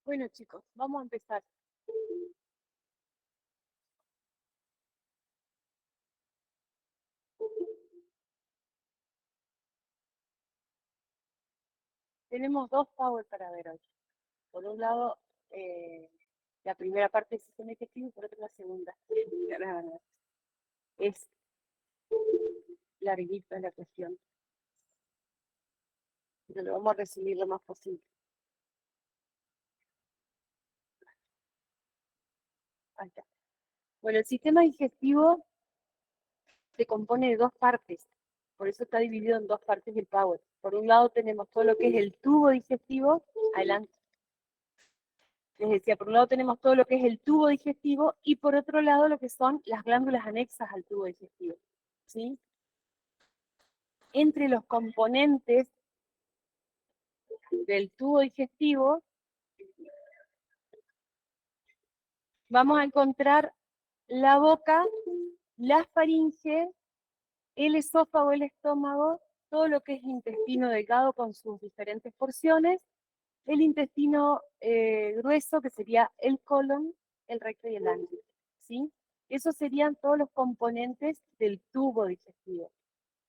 Bueno, chicos, vamos a empezar. Tenemos dos power para ver hoy. Por un lado, la primera parte del sistema digestivo y por otro la segunda. Es larguita la cuestión, pero lo vamos a resumir lo más posible. Ahí está. Bueno, el sistema digestivo se compone de dos partes, por eso está dividido en dos partes del power. Por un lado tenemos todo lo que es el tubo digestivo, adelante. Les decía, por un lado tenemos todo lo que es el tubo digestivo y por otro lado lo que son las glándulas anexas al tubo digestivo, ¿sí? Entre los componentes del tubo digestivo vamos a encontrar la boca, la faringe, el esófago, el estómago, todo lo que es intestino delgado con sus diferentes porciones, el intestino grueso, que sería el colon, el recto y el ano, ¿sí? Esos serían todos los componentes del tubo digestivo.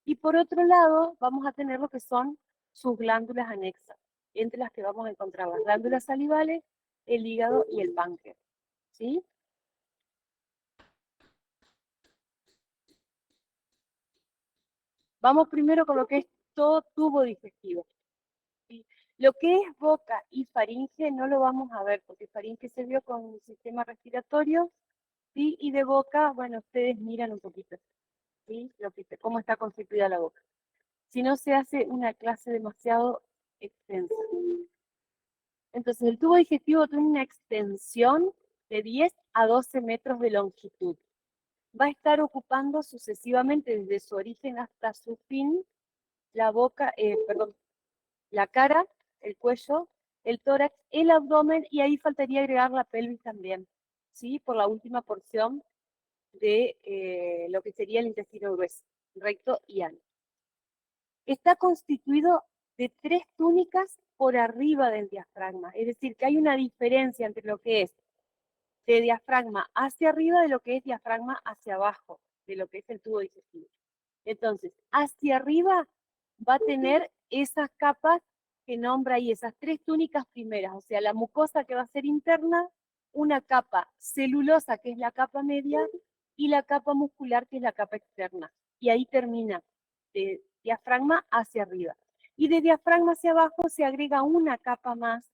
Y por otro lado, vamos a tener lo que son sus glándulas anexas, entre las que vamos a encontrar las glándulas salivales, el hígado y el páncreas, ¿sí? Vamos primero con lo que es todo tubo digestivo. ¿Sí? Lo que es boca y faringe no lo vamos a ver, porque faringe se vio con el sistema respiratorio, ¿sí? Y de boca, bueno, ustedes miran un poquito, ¿sí? Cómo está constituida la boca. Si no, se hace una clase demasiado extensa. Entonces, el tubo digestivo tiene una extensión de 10 a 12 metros de longitud. Va a estar ocupando sucesivamente desde su origen hasta su fin la boca, la cara, el cuello, el tórax, el abdomen y ahí faltaría agregar la pelvis también, ¿sí? Por la última porción de lo que sería el intestino grueso, recto y ano. Está constituido de 3 túnicas por arriba del diafragma, es decir, que hay una diferencia entre lo que es de diafragma hacia arriba de lo que es diafragma hacia abajo, de lo que es el tubo digestivo. Entonces, hacia arriba va a tener esas capas que nombra ahí, esas 3 túnicas primeras, o sea, la mucosa que va a ser interna, una capa celulosa que es la capa media y la capa muscular que es la capa externa. Y ahí termina, de diafragma hacia arriba. Y de diafragma hacia abajo se agrega una capa más,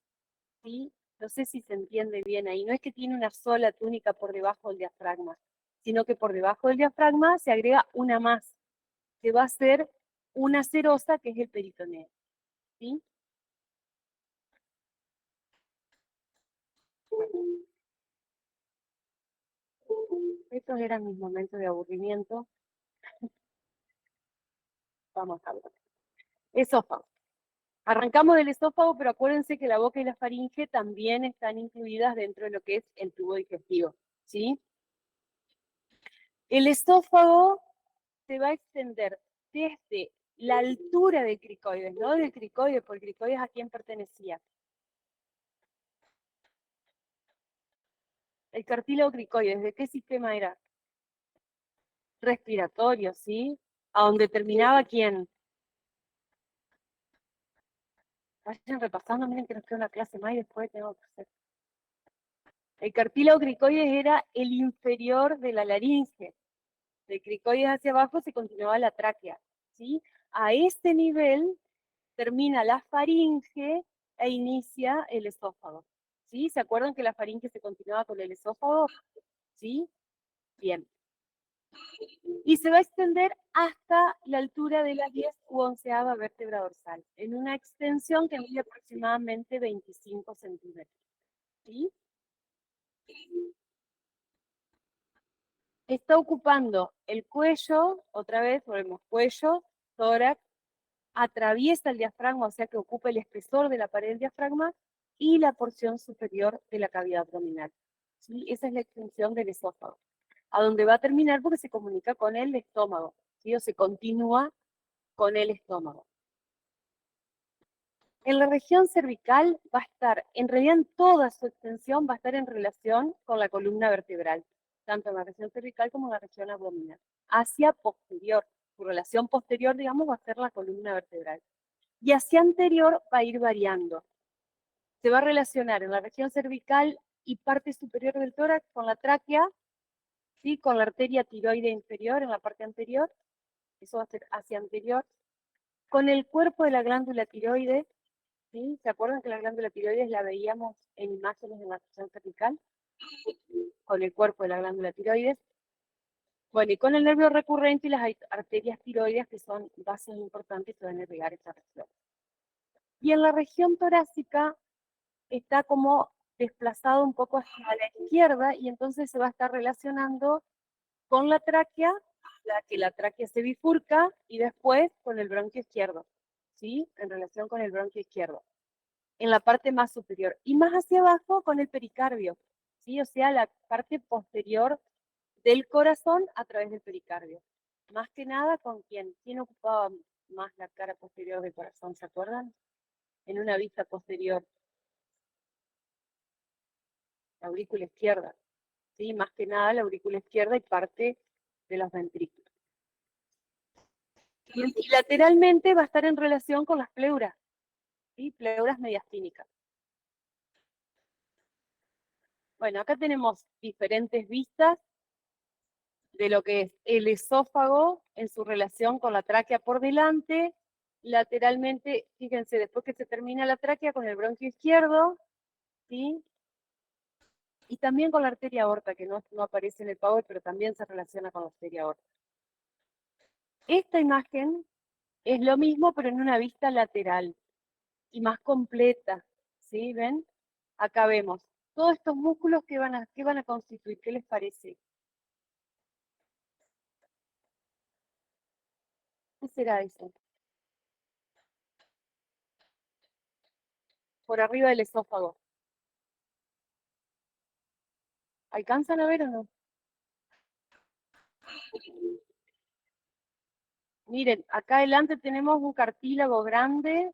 ¿sí? No sé si se entiende bien ahí, no es que tiene una sola túnica por debajo del diafragma, sino que por debajo del diafragma se agrega una más, que va a ser una serosa, que es el peritoneo, ¿sí? Estos eran mis momentos de aburrimiento. Vamos a ver. Esófago. Arrancamos del esófago, pero acuérdense que la boca y la faringe también están incluidas dentro de lo que es el tubo digestivo, ¿sí? El esófago se va a extender desde la altura del cricoides, no del cricoides, porque el cricoides a quién pertenecía. El cartílago cricoides, ¿de qué sistema era? Respiratorio, ¿sí? A donde terminaba quién. Vayan repasando, miren que nos queda una clase más y después tengo que hacer. El cartílago cricoides era el inferior de la laringe. De cricoides hacia abajo se continuaba la tráquea, ¿sí? A este nivel termina la faringe e inicia el esófago, ¿sí? ¿Se acuerdan que la faringe se continuaba con el esófago? ¿Sí? Bien. Y se va a extender hasta la altura de la 10 u 11ª vértebra dorsal, en una extensión que mide aproximadamente 25 centímetros, ¿sí? Está ocupando el cuello, otra vez, volvemos, cuello, tórax, atraviesa el diafragma, o sea que ocupa el espesor de la pared del diafragma, y la porción superior de la cavidad abdominal, ¿sí? Esa es la extensión del esófago, a donde va a terminar porque se comunica con el estómago, ¿sí? O se continúa con el estómago. En la región cervical va a estar, en realidad en toda su extensión, va a estar en relación con la columna vertebral, tanto en la región cervical como en la región abdominal. Hacia posterior, su relación posterior, digamos, va a ser la columna vertebral. y hacia anterior va a ir variando. Se va a relacionar en la región cervical y parte superior del tórax con la tráquea, ¿sí? Con la arteria tiroide inferior en la parte anterior, eso va a ser hacia anterior, con el cuerpo de la glándula tiroides, ¿sí? ¿Se acuerdan que la glándula tiroides la veíamos en imágenes en la región cervical? Con el cuerpo de la glándula tiroides. Bueno, y con el nervio recurrente y las arterias tiroides, que son vasos importantes que van a irrigar esta región. Y en la región torácica está como desplazado un poco hacia la izquierda y entonces se va a estar relacionando con la tráquea, que la tráquea se bifurca, y después con el bronquio izquierdo, ¿sí? En relación con el bronquio izquierdo, en la parte más superior. Y más hacia abajo con el pericardio, ¿sí? O sea, la parte posterior del corazón a través del pericardio. Más que nada con quién ocupaba más la cara posterior del corazón, ¿se acuerdan? En una vista posterior, la aurícula izquierda, ¿sí? Más que nada la aurícula izquierda y parte de los ventrículos. Y lateralmente va a estar en relación con las pleuras, ¿sí? Pleuras mediastínicas. Bueno, acá tenemos diferentes vistas de lo que es el esófago en su relación con la tráquea por delante. Lateralmente, fíjense, después que se termina la tráquea con el bronquio izquierdo, ¿sí? Y también con la arteria aorta, que no aparece en el PowerPoint, pero también se relaciona con la arteria aorta. Esta imagen es lo mismo, pero en una vista lateral y más completa, ¿sí? ¿Ven? Acá vemos todos estos músculos que van a constituir. ¿Qué les parece? ¿Qué será eso? Por arriba del esófago. ¿Alcanzan a ver o no? Miren, acá adelante tenemos un cartílago grande.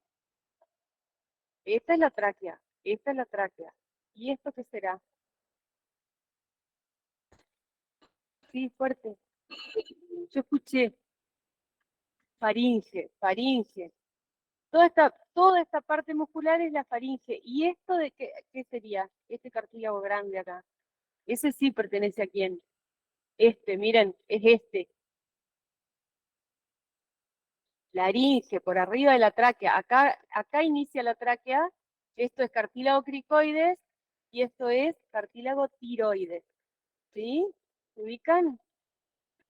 Esta es la tráquea. Esta es la tráquea. ¿Y esto qué será? Sí, fuerte. Yo escuché faringe, faringe. Toda esta parte muscular es la faringe. ¿Y esto de qué sería? Este cartílago grande acá. Ese sí pertenece a quién. Miren, es este. Laringe, por arriba de la tráquea. Acá inicia la tráquea. Esto es cartílago cricoides y esto es cartílago tiroides. ¿Sí? ¿Se ubican?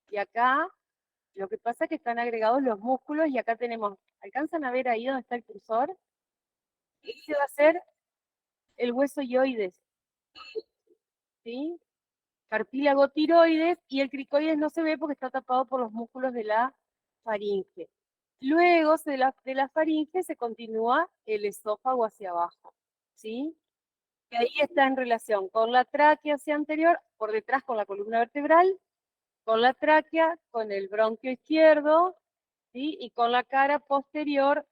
Y acá, lo que pasa es que están agregados los músculos y acá tenemos, ¿alcanzan a ver ahí donde está el cursor? Ese va a ser el hueso ioides. ¿Sí? Cartílago tiroides y el cricoides no se ve porque está tapado por los músculos de la faringe. Luego de la faringe se continúa el esófago hacia abajo, ¿sí? Y ahí está en relación con la tráquea hacia anterior, por detrás con la columna vertebral, con la tráquea, con el bronquio izquierdo, ¿sí? Y con la cara posterior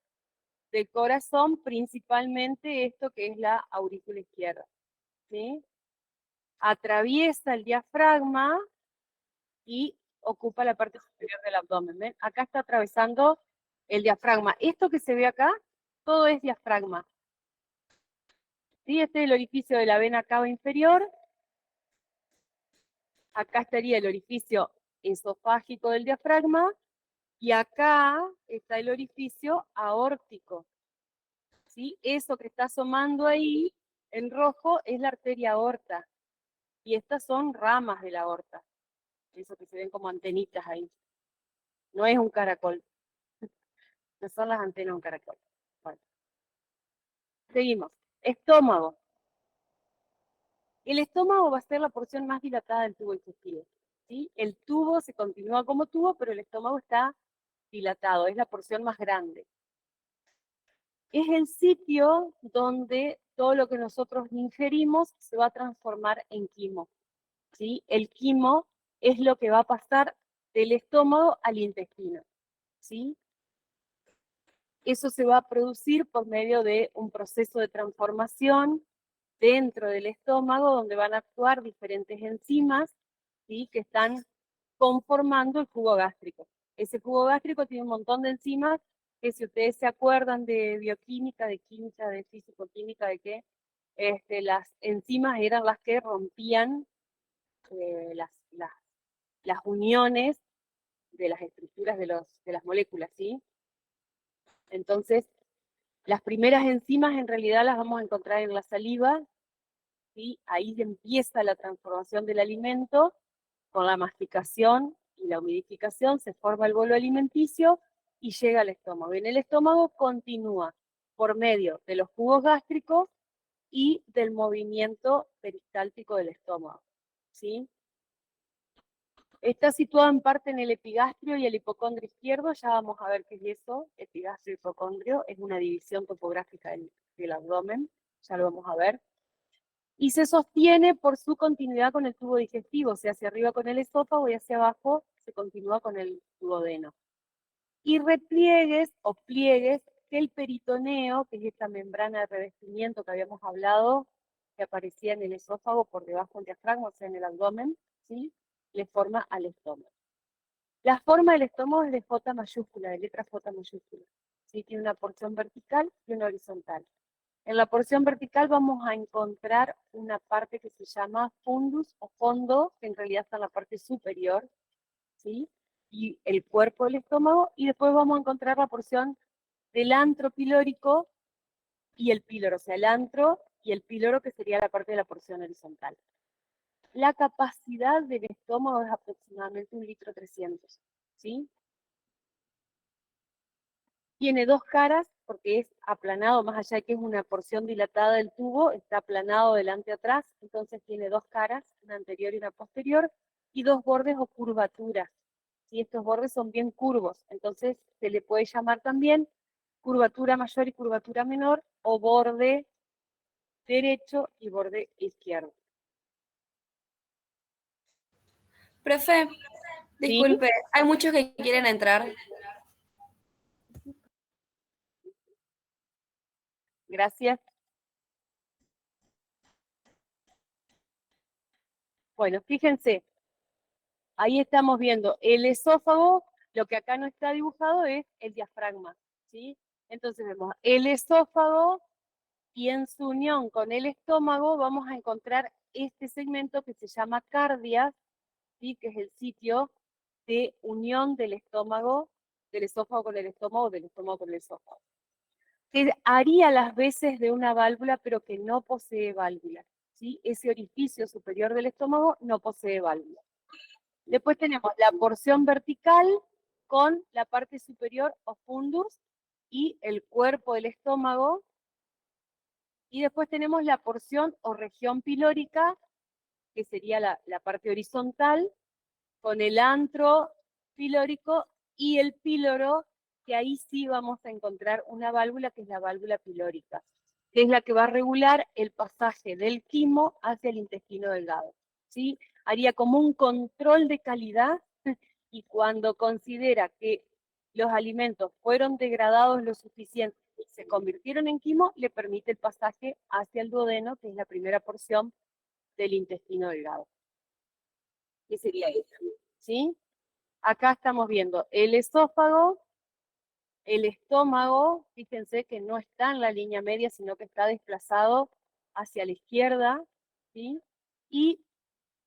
del corazón, principalmente esto que es la aurícula izquierda, ¿sí? Atraviesa el diafragma y ocupa la parte superior del abdomen. ¿Ven? Acá está atravesando el diafragma. Esto que se ve acá, todo es diafragma. ¿Sí? Este es el orificio de la vena cava inferior. Acá estaría el orificio esofágico del diafragma. Y acá está el orificio aórtico. ¿Sí? Eso que está asomando ahí en rojo es la arteria aorta. Y estas son ramas de la aorta. Eso que se ven como antenitas ahí. No es un caracol. No son las antenas de un caracol. Bueno. Seguimos. Estómago. El estómago va a ser la porción más dilatada del tubo digestivo. ¿Sí? El tubo se continúa como tubo, pero el estómago está dilatado, es la porción más grande. Es el sitio donde todo lo que nosotros ingerimos se va a transformar en quimo. ¿Sí? El quimo es lo que va a pasar del estómago al intestino. ¿Sí? Eso se va a producir por medio de un proceso de transformación dentro del estómago, donde van a actuar diferentes enzimas, ¿sí? Que están conformando el jugo gástrico. Ese jugo gástrico tiene un montón de enzimas que si ustedes se acuerdan de bioquímica, de química, de físico-química, de que las enzimas eran las que rompían las uniones de las estructuras de las moléculas, ¿sí? Entonces, las primeras enzimas en realidad las vamos a encontrar en la saliva, ¿sí? Ahí empieza la transformación del alimento, con la masticación y la humidificación se forma el bolo alimenticio y llega al estómago. En el estómago continúa por medio de los jugos gástricos y del movimiento peristáltico del estómago, ¿sí? Está situado en parte en el epigastrio y el hipocondrio izquierdo, ya vamos a ver qué es eso, epigastrio y hipocondrio, es una división topográfica del abdomen, ya lo vamos a ver. Y se sostiene por su continuidad con el tubo digestivo, o sea, hacia arriba con el esófago y hacia abajo se continúa con el duodeno. Y repliegues o pliegues que el peritoneo, que es esta membrana de revestimiento que habíamos hablado, que aparecía en el esófago por debajo del diafragma, o sea, en el abdomen, ¿sí? Le forma al estómago. La forma del estómago es de J mayúscula, de letra J mayúscula. ¿Sí? Tiene una porción vertical y una horizontal. En la porción vertical vamos a encontrar una parte que se llama fundus o fondo, que en realidad está en la parte superior, ¿sí? Y el cuerpo del estómago, y después vamos a encontrar la porción del antro pilórico y el píloro, o sea, el antro y el píloro, que sería la parte de la porción horizontal. La capacidad del estómago es aproximadamente 1,3 litros, ¿sí? Tiene dos caras, porque es aplanado, más allá de que es una porción dilatada del tubo, está aplanado delante atrás, entonces tiene dos caras, una anterior y una posterior, y dos bordes o curvaturas. Y estos bordes son bien curvos, entonces se le puede llamar también curvatura mayor y curvatura menor, o borde derecho y borde izquierdo. Profe, ¿Sí? disculpe, hay muchos que quieren entrar. Gracias. Bueno, fíjense, ahí estamos viendo el esófago, lo que acá no está dibujado es el diafragma, ¿sí? Entonces vemos el esófago y en su unión con el estómago vamos a encontrar este segmento que se llama cardia, ¿sí? Que es el sitio de unión del estómago, del esófago con el estómago, del estómago con el esófago. Que haría las veces de una válvula, pero que no posee válvula, ¿sí? Ese orificio superior del estómago no posee válvula. Después tenemos la porción vertical con la parte superior o fundus y el cuerpo del estómago. Y después tenemos la porción o región pilórica, que sería la parte horizontal, con el antro pilórico y el píloro, que ahí sí vamos a encontrar una válvula que es la válvula pilórica, que es la que va a regular el pasaje del quimo hacia el intestino delgado, ¿sí? Haría como un control de calidad y cuando considera que los alimentos fueron degradados lo suficiente y se convirtieron en quimo, le permite el pasaje hacia el duodeno, que es la primera porción del intestino delgado. ¿Qué sería eso? ¿Sí? Acá estamos viendo el esófago, el estómago, fíjense que no está en la línea media, sino que está desplazado hacia la izquierda, ¿sí? Y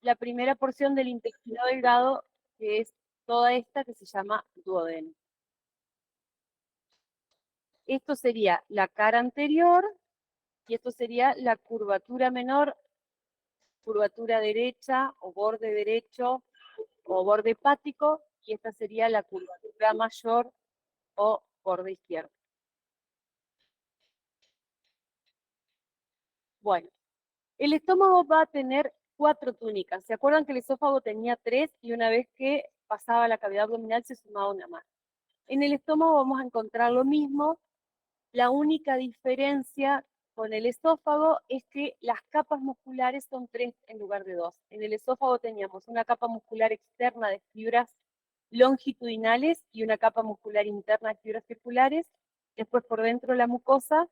la primera porción del intestino delgado, que es toda esta que se llama duodeno. Esto sería la cara anterior y esto sería la curvatura menor, curvatura derecha o borde derecho o borde hepático, y esta sería la curvatura mayor o borde izquierdo. Bueno, el estómago va a tener 4 túnicas. ¿Se acuerdan que el esófago tenía 3 y una vez que pasaba la cavidad abdominal se sumaba una más? En el estómago vamos a encontrar lo mismo. La única diferencia con el esófago es que las capas musculares son 3 en lugar de 2. En el esófago teníamos una capa muscular externa de fibras longitudinales y una capa muscular interna de fibras circulares. Después por dentro la mucosa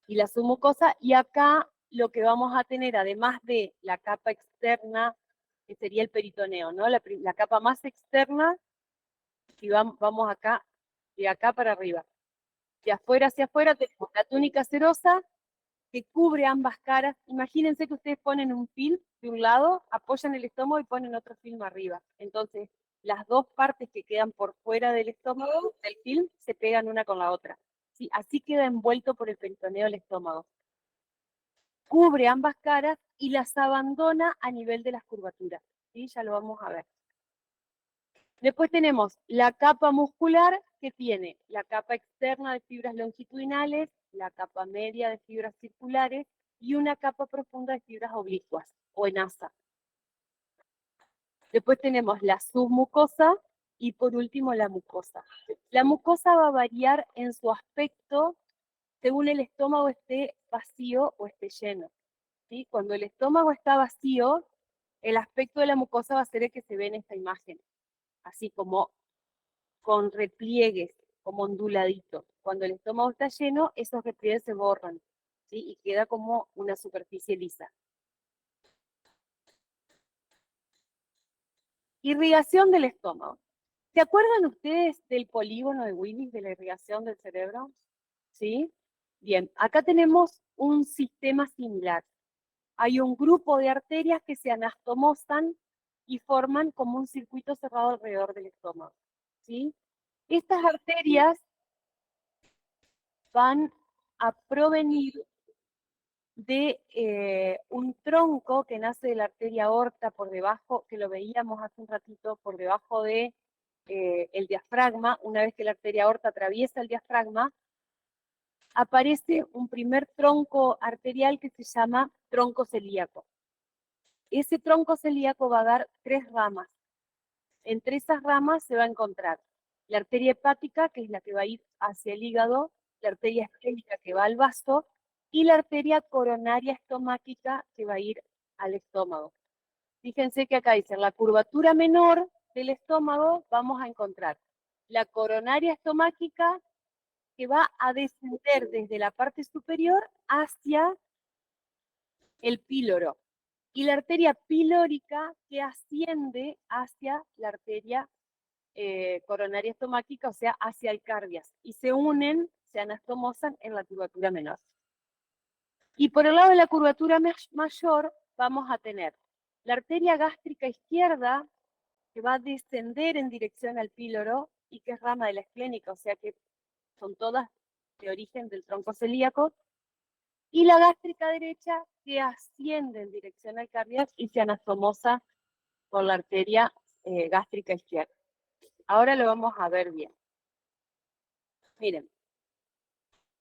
y la submucosa, y acá lo que vamos a tener, además de la capa externa, que sería el peritoneo, ¿no? La capa más externa, si vamos acá de acá para arriba. De afuera hacia afuera tenemos la túnica serosa que cubre ambas caras. Imagínense que ustedes ponen un film de un lado, apoyan el estómago y ponen otro film arriba. Entonces, las dos partes que quedan por fuera del estómago, del film, se pegan una con la otra. ¿Sí? Así queda envuelto por el peritoneo el estómago. Cubre ambas caras y las abandona a nivel de las curvaturas. ¿Sí? Ya lo vamos a ver. Después tenemos la capa muscular, que tiene la capa externa de fibras longitudinales, la capa media de fibras circulares y una capa profunda de fibras oblicuas o en asa. Después tenemos la submucosa y por último la mucosa. La mucosa va a variar en su aspecto según el estómago esté vacío o esté lleno. ¿Sí? Cuando el estómago está vacío, el aspecto de la mucosa va a ser el que se ve en esta imagen, así como con repliegues, como onduladitos. Cuando el estómago está lleno, esos repliegues se borran, ¿sí? Y queda como una superficie lisa. Irrigación del estómago. ¿Se acuerdan ustedes del polígono de Willis, de la irrigación del cerebro? ¿Sí? Bien, acá tenemos un sistema similar. Hay un grupo de arterias que se anastomosan y forman como un circuito cerrado alrededor del estómago. ¿Sí? Estas arterias van a provenir de un tronco que nace de la arteria aorta por debajo, que lo veíamos hace un ratito, por debajo de el diafragma. Una vez que la arteria aorta atraviesa el diafragma, aparece un primer tronco arterial que se llama tronco celíaco. Ese tronco celíaco va a dar 3 ramas. Entre esas ramas se va a encontrar la arteria hepática, que es la que va a ir hacia el hígado, la arteria esplénica que va al vaso, y la arteria coronaria estomáquica que va a ir al estómago. Fíjense que acá dice, en la curvatura menor del estómago vamos a encontrar la coronaria estomáquica que va a descender desde la parte superior hacia el píloro, y la arteria pilórica que asciende hacia la arteria coronaria estomáquica, o sea, hacia el cardias, y se unen, se anastomosan en la curvatura menor. Y por el lado de la curvatura mayor vamos a tener la arteria gástrica izquierda, que va a descender en dirección al píloro y que es rama de la esplénica, o sea que son todas de origen del tronco celíaco, y la gástrica derecha, que asciende en dirección al cardias y se anastomosa con la arteria gástrica izquierda. Ahora lo vamos a ver bien. Miren,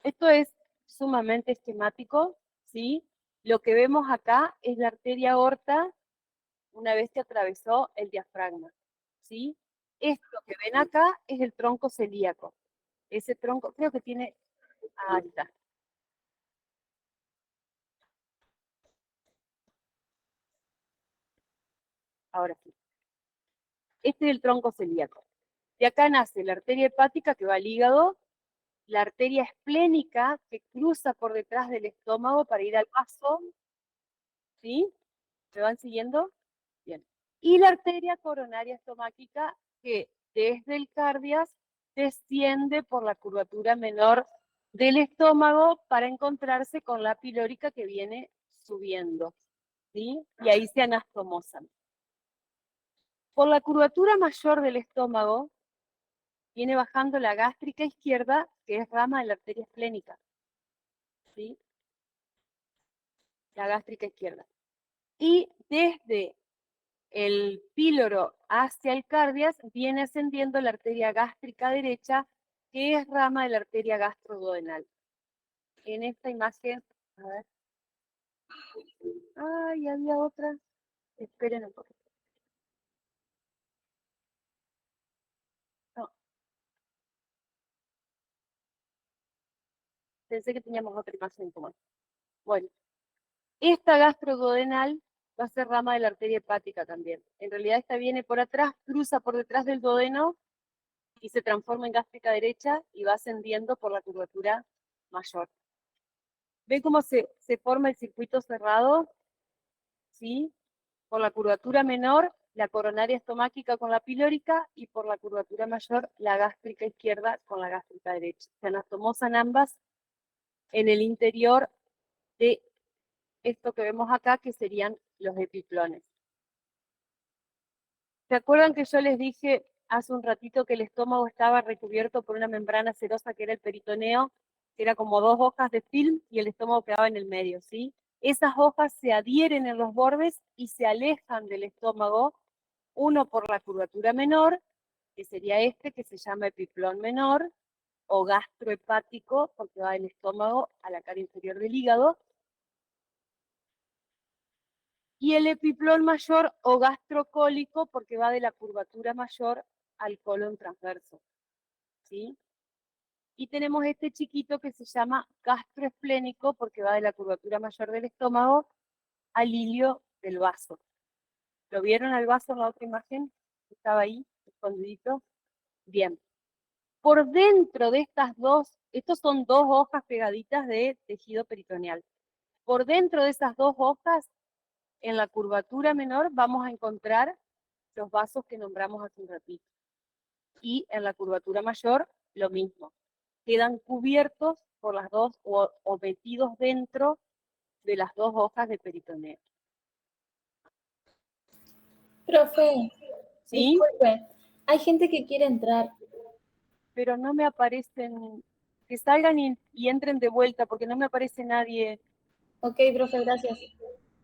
esto es sumamente esquemático, ¿sí? Lo que vemos acá es la arteria aorta una vez que atravesó el diafragma, ¿sí? Esto que ven acá es el tronco celíaco. Ese tronco, creo que tiene... Ah, ahí está. Ahora sí. Este es el tronco celíaco. De acá nace la arteria hepática que va al hígado, la arteria esplénica que cruza por detrás del estómago para ir al vaso, ¿sí? ¿Me van siguiendo? Bien. Y la arteria coronaria estomáquica que desde el cardias desciende por la curvatura menor del estómago para encontrarse con la pilórica que viene subiendo, ¿sí? Y ahí se anastomosan. Por la curvatura mayor del estómago viene bajando la gástrica izquierda, que es rama de la arteria esplénica, ¿sí? La gástrica izquierda. Y desde el píloro hacia el cardias viene ascendiendo la arteria gástrica derecha, que es rama de la arteria gastroduodenal. En esta imagen, a ver. Ay, había otra. Esperen un poquito. No, pensé que teníamos otra imagen en común. Bueno, esta gastroduodenal va a ser rama de la arteria hepática también. En realidad esta viene por atrás, cruza por detrás del duodeno y se transforma en gástrica derecha y va ascendiendo por la curvatura mayor. ¿Ven cómo se forma el circuito cerrado? ¿Sí? Por la curvatura menor la coronaria estomáquica con la pilórica y por la curvatura mayor la gástrica izquierda con la gástrica derecha. Se anastomosan ambas en el interior de esto que vemos acá, que serían los epiplones. ¿Se acuerdan que yo les dije hace un ratito que el estómago estaba recubierto por una membrana serosa que era el peritoneo, que era como 2 hojas de film y el estómago quedaba en el medio, ¿sí? Esas hojas se adhieren en los bordes y se alejan del estómago, uno por la curvatura menor, que sería este, que se llama epiplón menor, o gastrohepático, porque va del estómago a la cara inferior del hígado, y el epiplón mayor o gastrocólico, porque va de la curvatura mayor al colon transverso, ¿sí? Y tenemos este chiquito que se llama gastroesplénico, porque va de la curvatura mayor del estómago al hilio del vaso. ¿Lo vieron al vaso en la otra imagen? Estaba ahí, escondidito. Bien. Por dentro de estas dos, estos son 2 hojas pegaditas de tejido peritoneal. Por dentro de esas 2 hojas, en la curvatura menor, vamos a encontrar los vasos que nombramos hace un ratito. Y en la curvatura mayor, lo mismo. Quedan cubiertos por las dos o metidos dentro de las 2 hojas de peritoneo. Profe, ¿Sí? disculpe, hay gente que quiere entrar. Pero no me aparecen, que salgan y entren de vuelta, porque no me aparece nadie. Ok, profe, gracias.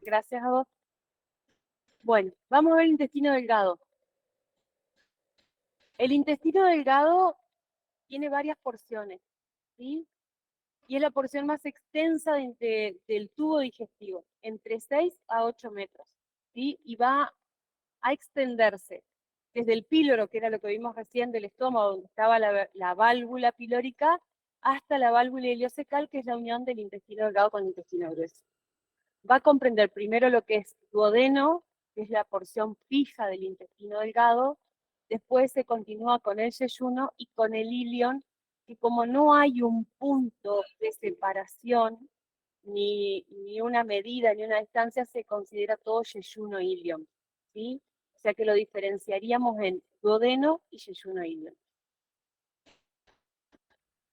Gracias a vos. Bueno, vamos a ver el intestino delgado. El intestino delgado tiene varias porciones, ¿sí? Y es la porción más extensa del tubo digestivo, entre 6 a 8 metros, ¿sí? Y va a extenderse desde el píloro, que era lo que vimos recién del estómago, donde estaba la válvula pilórica, hasta la válvula ileocecal, que es la unión del intestino delgado con el intestino grueso. Va a comprender primero lo que es duodeno, que es la porción fija del intestino delgado, después se continúa con el yeyuno y con el ilion, que como no hay un punto de separación, ni una medida, ni una distancia, se considera todo yeyuno-ilion, ¿sí? O sea que lo diferenciaríamos en duodeno y yeyuno-ilion.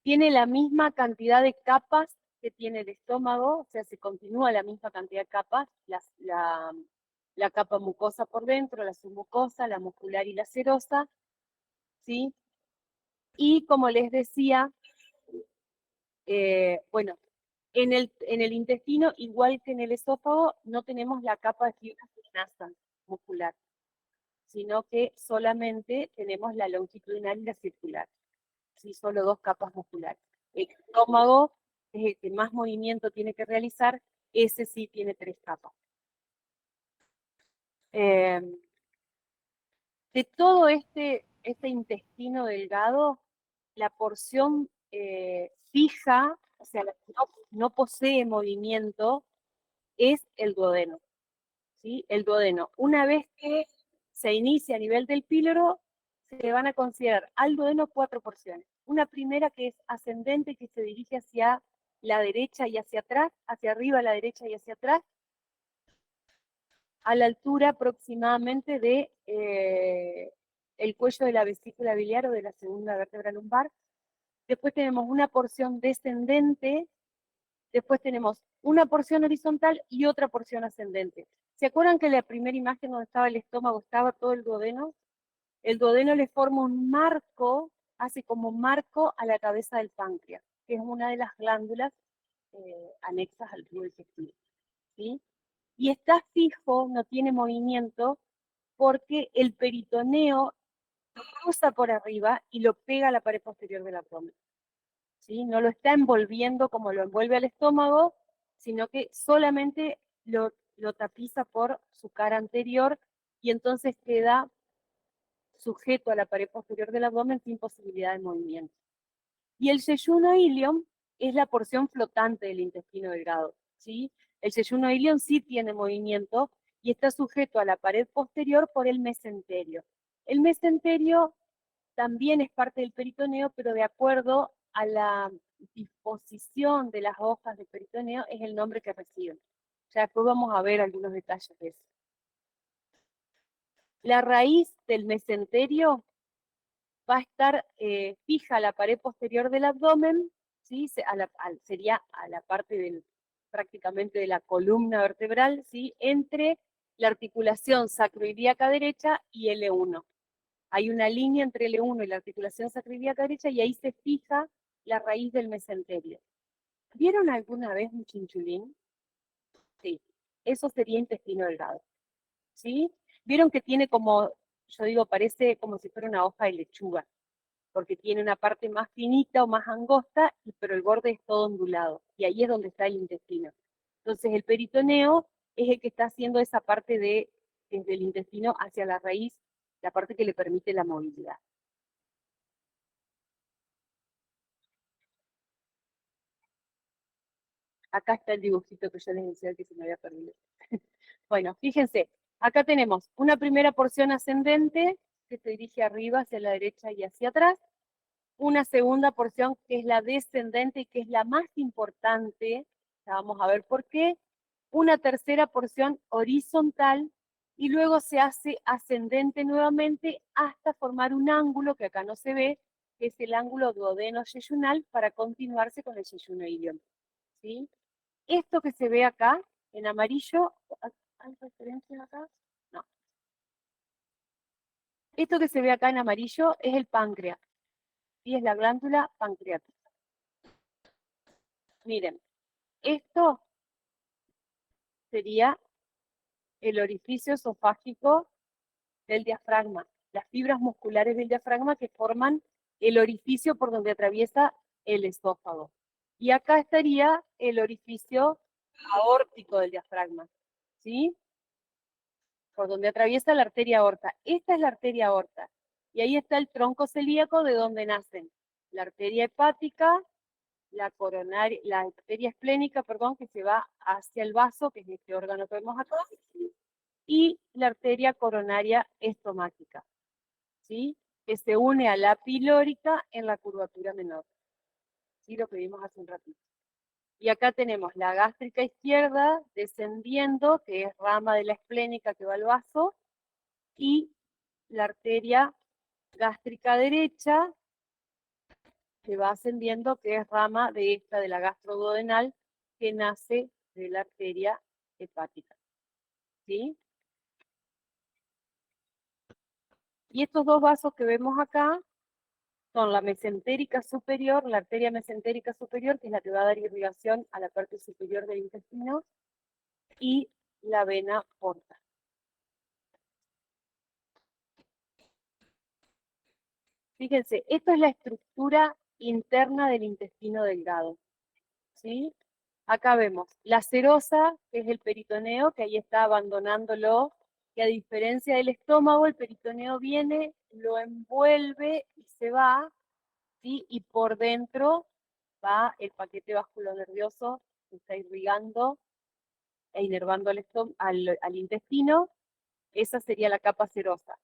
Tiene la misma cantidad de capas que tiene el estómago, o sea, se continúa la misma cantidad de capas, la capa mucosa por dentro, la submucosa, la muscular y la serosa, ¿sí? Y como les decía, bueno, en el intestino, igual que en el esófago, no tenemos la capa de fibras nasal muscular, sino que solamente tenemos la longitudinal y la circular, ¿sí? Solo 2 capas musculares. El estómago es el que más movimiento tiene que realizar, ese sí tiene 3 capas. De todo este intestino delgado, la porción fija, o sea, la que no posee movimiento, es el duodeno, ¿sí? El duodeno. Una vez que se inicia a nivel del píloro, se van a considerar al duodeno 4 porciones. Una primera que es ascendente, que se dirige hacia la derecha y hacia atrás, hacia arriba a la derecha y hacia atrás, a la altura aproximadamente de el cuello de la vesícula biliar o de la segunda vértebra lumbar. Después tenemos una porción descendente, después tenemos una porción horizontal y otra porción ascendente. ¿Se acuerdan que en la primera imagen donde estaba el estómago estaba todo el duodeno? El duodeno le forma un marco, hace como marco a la cabeza del páncreas, que es una de las glándulas anexas al tubo digestivo, ¿sí? Y está fijo, no tiene movimiento, porque el peritoneo lo cruza por arriba y lo pega a la pared posterior del abdomen, ¿sí? No lo está envolviendo como lo envuelve al estómago, sino que solamente lo tapiza por su cara anterior y entonces queda sujeto a la pared posterior del abdomen sin posibilidad de movimiento. Y el yeyuno ilion es la porción flotante del intestino delgado, ¿sí? El yeyuno ilion sí tiene movimiento y está sujeto a la pared posterior por el mesenterio. El mesenterio también es parte del peritoneo, pero de acuerdo a la disposición de las hojas del peritoneo es el nombre que reciben. Ya después vamos a ver algunos detalles de eso. La raíz del mesenterio va a estar fija a la pared posterior del abdomen, ¿sí? Sería a la parte prácticamente de la columna vertebral, ¿sí? Entre la articulación sacroiliaca derecha y L1. Hay una línea entre L1 y la articulación sacroiliaca derecha y ahí se fija la raíz del mesenterio. ¿Vieron alguna vez un chinchulín? Sí, eso sería intestino delgado, ¿sí? ¿Vieron que tiene como, yo digo, parece como si fuera una hoja de lechuga? Porque tiene una parte más finita o más angosta, pero el borde es todo ondulado, y ahí es donde está el intestino. Entonces el peritoneo es el que está haciendo esa parte desde el intestino hacia la raíz, la parte que le permite la movilidad. Acá está el dibujito que yo les decía que se me había perdido. Bueno, fíjense, acá tenemos una primera porción ascendente que se dirige arriba, hacia la derecha y hacia atrás. Una segunda porción que es la descendente y que es la más importante, ya vamos a ver por qué. Una tercera porción horizontal y luego se hace ascendente nuevamente hasta formar un ángulo que acá no se ve, que es el ángulo duodeno-yeyunal para continuarse con el yeyunoilion, ¿sí? Esto que se ve acá en amarillo, ¿hay referencia acá? No. Esto que se ve acá en amarillo es el páncreas y es la glándula pancreática. Miren, esto sería el orificio esofágico del diafragma, las fibras musculares del diafragma que forman el orificio por donde atraviesa el esófago. Y acá estaría el orificio aórtico del diafragma, ¿sí? Por donde atraviesa la arteria aorta. Esta es la arteria aorta. Y ahí está el tronco celíaco de donde nacen la arteria hepática, la coronaria, la arteria esplénica, perdón, que se va hacia el vaso, que es este órgano que vemos acá, y la arteria coronaria estomática, ¿sí? Que se une a la pilórica en la curvatura menor, ¿sí? Lo que vimos hace un ratito. Y acá tenemos la gástrica izquierda descendiendo, que es rama de la esplénica que va al vaso, y la arteria gástrica derecha, que va ascendiendo, que es rama de esta de la gastroduodenal, que nace de la arteria hepática, ¿sí? Y estos dos vasos que vemos acá son la mesentérica superior, la arteria mesentérica superior, que es la que va a dar irrigación a la parte superior del intestino, y la vena porta. Fíjense, esto es la estructura interna del intestino delgado, ¿sí? Acá vemos la serosa, que es el peritoneo, que ahí está abandonándolo, que a diferencia del estómago, el peritoneo viene, lo envuelve y se va, ¿sí? Y por dentro va el paquete vasculonervioso que está irrigando e inervando al intestino. Esa sería la capa serosa.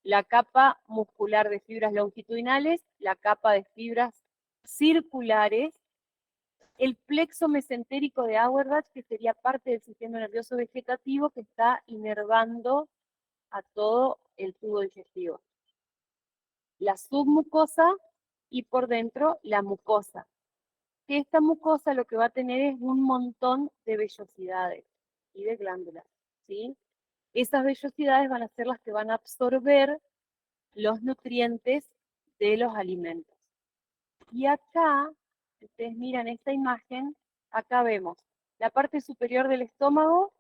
La capa muscular de fibras longitudinales, la capa de fibras circulares, el plexo mesentérico de Auerbach, que sería parte del sistema nervioso vegetativo que está inervando a todo el tubo digestivo. La submucosa y por dentro la mucosa. Que esta mucosa lo que va a tener es un montón de vellosidades y de glándulas, ¿sí? Esas vellosidades van a ser las que van a absorber los nutrientes de los alimentos. Y acá, si ustedes miran esta imagen, acá vemos la parte superior del estómago,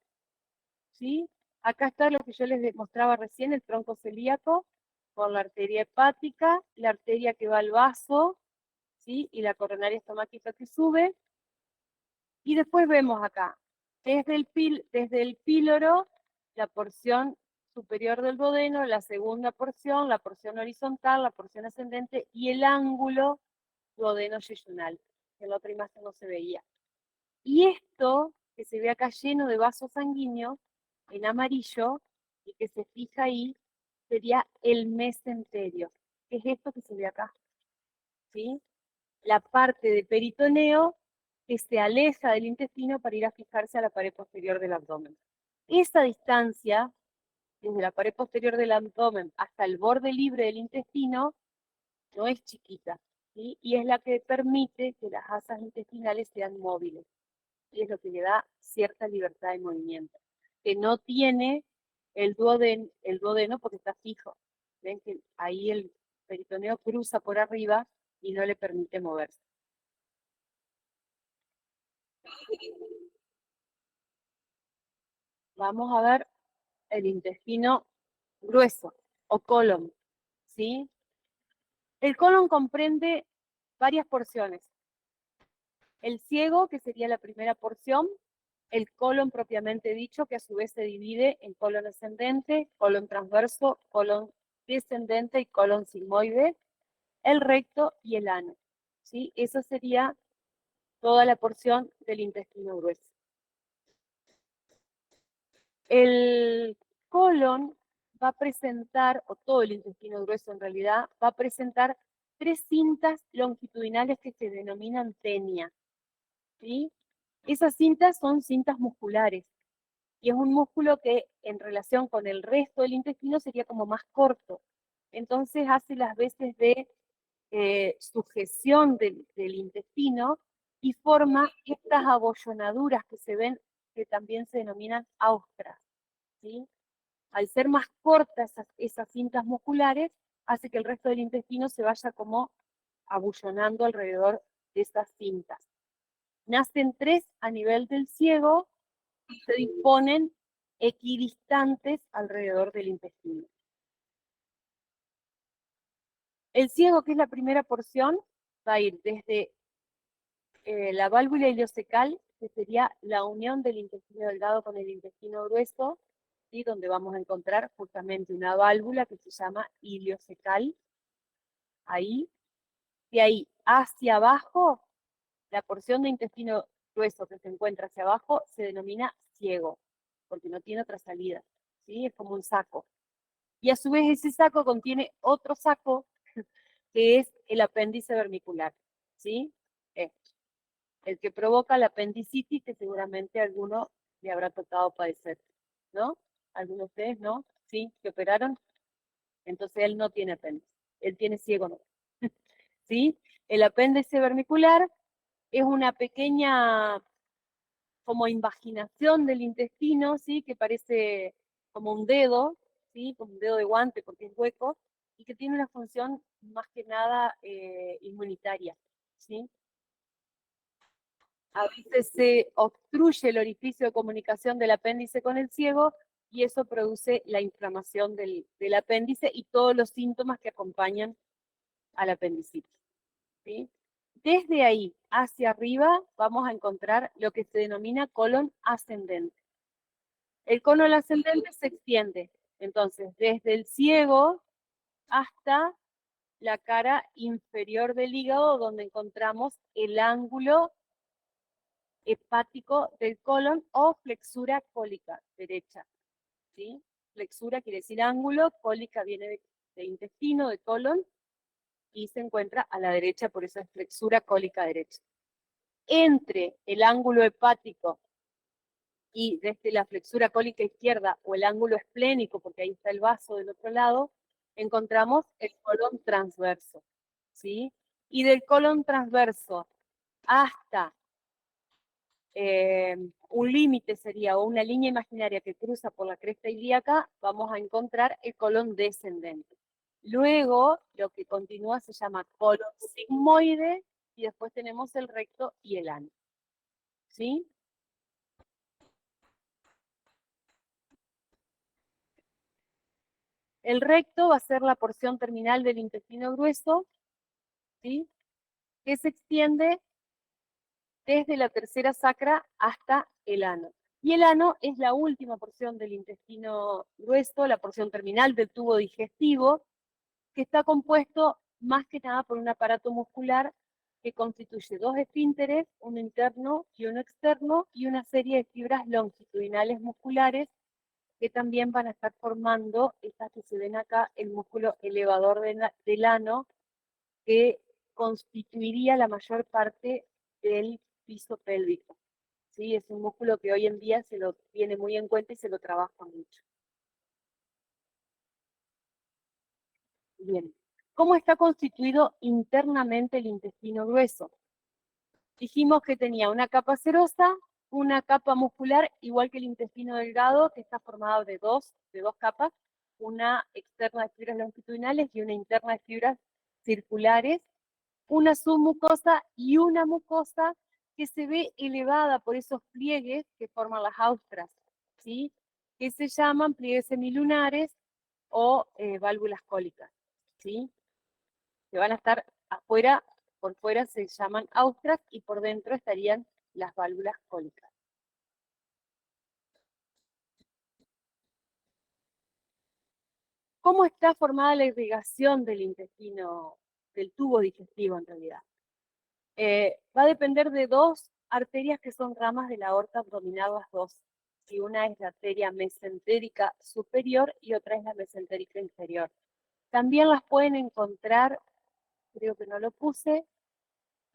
¿sí? Acá está lo que yo les mostraba recién, el tronco celíaco, con la arteria hepática, la arteria que va al vaso, ¿sí? Y la coronaria estomática que sube. Y después vemos acá, desde el píloro, la porción superior del duodeno, la segunda porción, la porción horizontal, la porción ascendente y el ángulo duodeno-yeyunal, que en la otra imagen no se veía. Y esto, que se ve acá lleno de vasos sanguíneos, en amarillo, y que se fija ahí, sería el mesenterio, que es esto que se ve acá, ¿sí? La parte de peritoneo que se aleja del intestino para ir a fijarse a la pared posterior del abdomen. Esa distancia desde la pared posterior del abdomen hasta el borde libre del intestino, no es chiquita, ¿sí? Y es la que permite que las asas intestinales sean móviles, y es lo que le da cierta libertad de movimiento, que no tiene el duodeno porque está fijo. Ven que ahí el peritoneo cruza por arriba y no le permite moverse. Vamos a ver el intestino grueso o colon, ¿sí? El colon comprende varias porciones. El ciego, que sería la primera porción, el colon propiamente dicho, que a su vez se divide en colon ascendente, colon transverso, colon descendente y colon sigmoide, el recto y el ano, ¿sí? Esa sería toda la porción del intestino grueso. El colon va a presentar, o todo el intestino grueso en realidad, va a presentar 3 cintas longitudinales que se denominan tenia, ¿sí? Esas cintas son cintas musculares, y es un músculo que en relación con el resto del intestino sería como más corto. Entonces hace las veces de sujeción del intestino y forma estas abollonaduras que se ven, que también se denominan austras, ¿sí? Al ser más cortas esas cintas musculares, hace que el resto del intestino se vaya como abullonando alrededor de esas cintas. Nacen 3 a nivel del ciego y se disponen equidistantes alrededor del intestino. El ciego, que es la primera porción, va a ir desde la válvula ileocecal, que sería la unión del intestino delgado con el intestino grueso, ¿sí? Donde vamos a encontrar justamente una válvula que se llama ileocecal, ahí. De ahí hacia abajo, la porción de intestino grueso que se encuentra hacia abajo se denomina ciego, porque no tiene otra salida, ¿sí? Es como un saco. Y a su vez ese saco contiene otro saco, que es el apéndice vermicular, ¿sí? El que provoca la apendicitis, que seguramente a alguno le habrá tocado padecer, ¿no? ¿Alguno de ustedes no? ¿Sí? ¿Que operaron? Entonces él no tiene apéndice, él tiene ciego, ¿no? ¿Sí? El apéndice vermicular es una pequeña como invaginación del intestino, ¿sí? Que parece como un dedo, ¿sí? Como un dedo de guante porque es hueco, y que tiene una función más que nada inmunitaria, ¿sí? A veces se obstruye el orificio de comunicación del apéndice con el ciego y eso produce la inflamación del apéndice y todos los síntomas que acompañan al apendicitis, ¿sí? Desde ahí hacia arriba vamos a encontrar lo que se denomina colon ascendente. El colon ascendente se extiende, entonces, desde el ciego hasta la cara inferior del hígado, donde encontramos el ángulo hepático del colon o flexura cólica derecha, ¿sí? Flexura quiere decir ángulo, cólica viene de intestino, de colon, y se encuentra a la derecha, por eso es flexura cólica derecha. Entre el ángulo hepático y desde la flexura cólica izquierda o el ángulo esplénico, porque ahí está el vaso del otro lado, encontramos el colon transverso, ¿sí? Y del colon transverso hasta un límite sería, o una línea imaginaria que cruza por la cresta ilíaca, vamos a encontrar el colon descendente. Luego, lo que continúa se llama colon sigmoide, y después tenemos el recto y el ano, ¿sí? El recto va a ser la porción terminal del intestino grueso, ¿sí? Que se extiende desde la tercera sacra hasta el ano. Y el ano es la última porción del intestino grueso, la porción terminal del tubo digestivo, que está compuesto más que nada por un aparato muscular que constituye 2 esfínteres, uno interno y uno externo, y una serie de fibras longitudinales musculares que también van a estar formando, estas que se ven acá, el músculo elevador del ano, que constituiría la mayor parte del piso pélvico, ¿sí? Es un músculo que hoy en día se lo tiene muy en cuenta y se lo trabaja mucho. Bien. ¿Cómo está constituido internamente el intestino grueso? Dijimos que tenía una capa serosa, una capa muscular, igual que el intestino delgado, que está formado de dos capas, una externa de fibras longitudinales y una interna de fibras circulares, una submucosa y una mucosa que se ve elevada por esos pliegues que forman las austras, ¿sí? Que se llaman pliegues semilunares o válvulas cólicas, ¿sí? Que van a estar afuera, por fuera se llaman austras y por dentro estarían las válvulas cólicas. ¿Cómo está formada la irrigación del intestino, del tubo digestivo en realidad? Va a depender de dos arterias que son ramas de la aorta abdominal, las dos. Y una es la arteria mesentérica superior y otra es la mesentérica inferior. También las pueden encontrar, creo que no lo puse,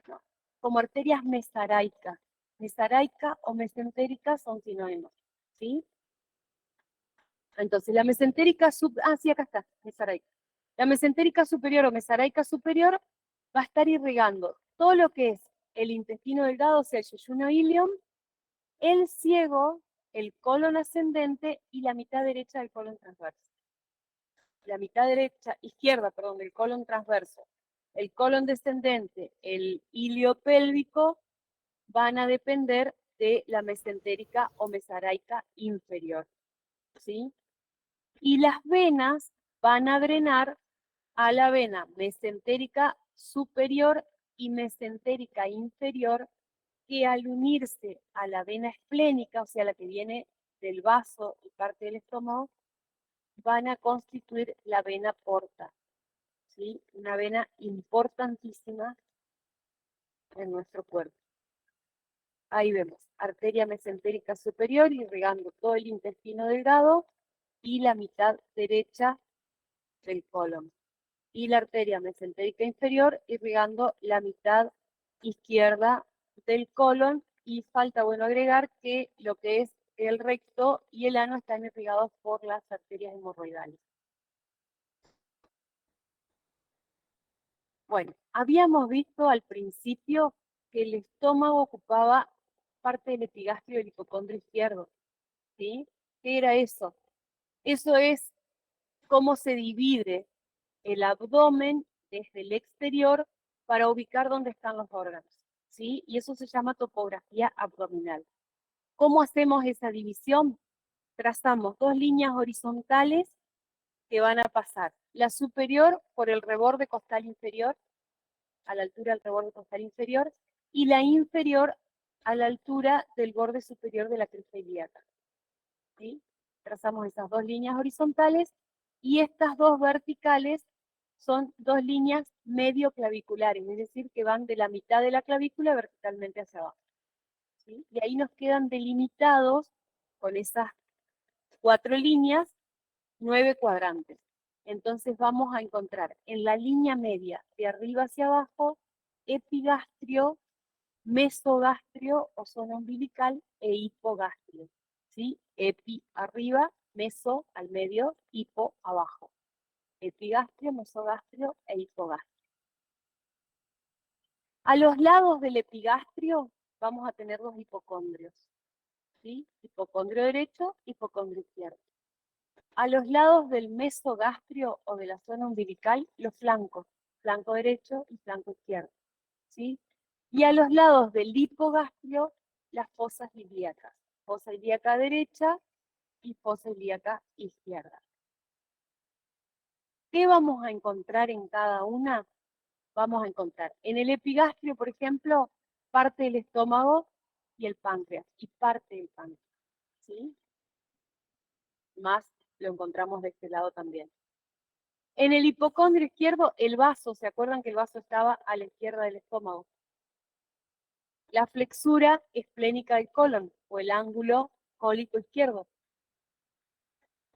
no, como arterias mesaraicas. Mesaraica o mesentérica son sinónimos, ¿sí? Entonces, la mesentérica, sí, acá está, mesaraica. La mesentérica superior o mesaraica superior va a estar irrigando todo lo que es el intestino delgado, o sea, el yeyuno ilium, el ciego, el colon ascendente y la mitad derecha del colon transverso. La mitad derecha, izquierda, perdón, del colon transverso, el colon descendente, el ilio pélvico, van a depender de la mesentérica o mesaraica inferior, ¿sí? Y las venas van a drenar a la vena mesentérica superior y mesentérica inferior, que al unirse a la vena esplénica, o sea, la que viene del vaso y parte del estómago, van a constituir la vena porta, ¿sí? Una vena importantísima en nuestro cuerpo. Ahí vemos, arteria mesentérica superior irrigando todo el intestino delgado y la mitad derecha del colon. Y la arteria mesentérica inferior irrigando la mitad izquierda del colon. Y falta, bueno, agregar que lo que es el recto y el ano están irrigados por las arterias hemorroidales. Bueno, habíamos visto al principio que el estómago ocupaba parte del epigastrio del hipocondrio izquierdo, ¿sí? ¿Qué era eso? Eso es cómo se divide el abdomen desde el exterior para ubicar dónde están los órganos, ¿sí? Y eso se llama topografía abdominal. ¿Cómo hacemos esa división? Trazamos dos líneas horizontales que van a pasar. La superior por el reborde costal inferior, a la altura del reborde costal inferior, y la inferior a la altura del borde superior de la cresta ilíaca, ¿sí? Trazamos esas dos líneas horizontales y estas dos verticales son dos líneas medio claviculares, es decir, que van de la mitad de la clavícula verticalmente hacia abajo, ¿sí? Y ahí nos quedan delimitados con esas cuatro líneas 9 cuadrantes. Entonces vamos a encontrar en la línea media de arriba hacia abajo epigastrio, mesogastrio o zona umbilical e hipogastrio, ¿sí? Epi arriba, meso al medio, hipo abajo. Epigastrio, mesogastrio e hipogastrio. A los lados del epigastrio vamos a tener los hipocondrios, ¿sí? Hipocondrio derecho, hipocondrio izquierdo. A los lados del mesogastrio o de la zona umbilical, los flancos, flanco derecho y flanco izquierdo, ¿sí? Y a los lados del hipogastrio, las fosas ilíacas, fosa ilíaca derecha y fosa ilíaca izquierda. ¿Qué vamos a encontrar en cada una? Vamos a encontrar en el epigastrio, por ejemplo, parte del estómago y el páncreas, y parte del páncreas, ¿sí? Más lo encontramos de este lado también. En el hipocondrio izquierdo, el vaso, ¿se acuerdan que el vaso estaba a la izquierda del estómago? La flexura esplénica del colon, o el ángulo cólico izquierdo.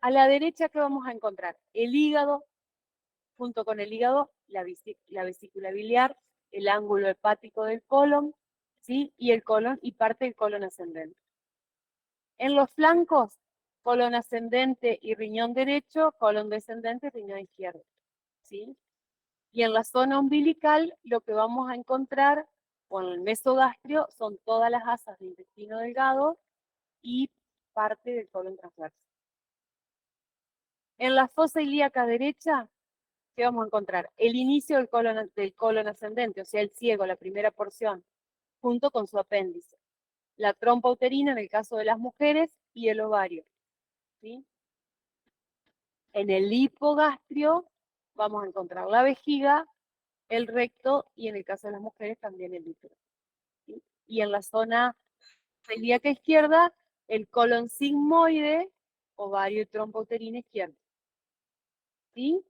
A la derecha, ¿qué vamos a encontrar? El hígado, junto con el hígado, la vesícula biliar, el ángulo hepático del colon, ¿sí? Y el colon y parte del colon ascendente. En los flancos, colon ascendente y riñón derecho, colon descendente y riñón izquierdo, ¿sí? Y en la zona umbilical lo que vamos a encontrar con el mesogastrio son todas las asas de intestino delgado y parte del colon transverso. En la fosa ilíaca derecha, ¿qué vamos a encontrar? El inicio del colon ascendente, o sea, el ciego, la primera porción, junto con su apéndice. La trompa uterina en el caso de las mujeres y el ovario, ¿sí? En el hipogastrio vamos a encontrar la vejiga, el recto y en el caso de las mujeres también el útero, ¿sí? Y en la zona celíaca izquierda, el colon sigmoide, ovario y trompa uterina izquierda, ¿sí?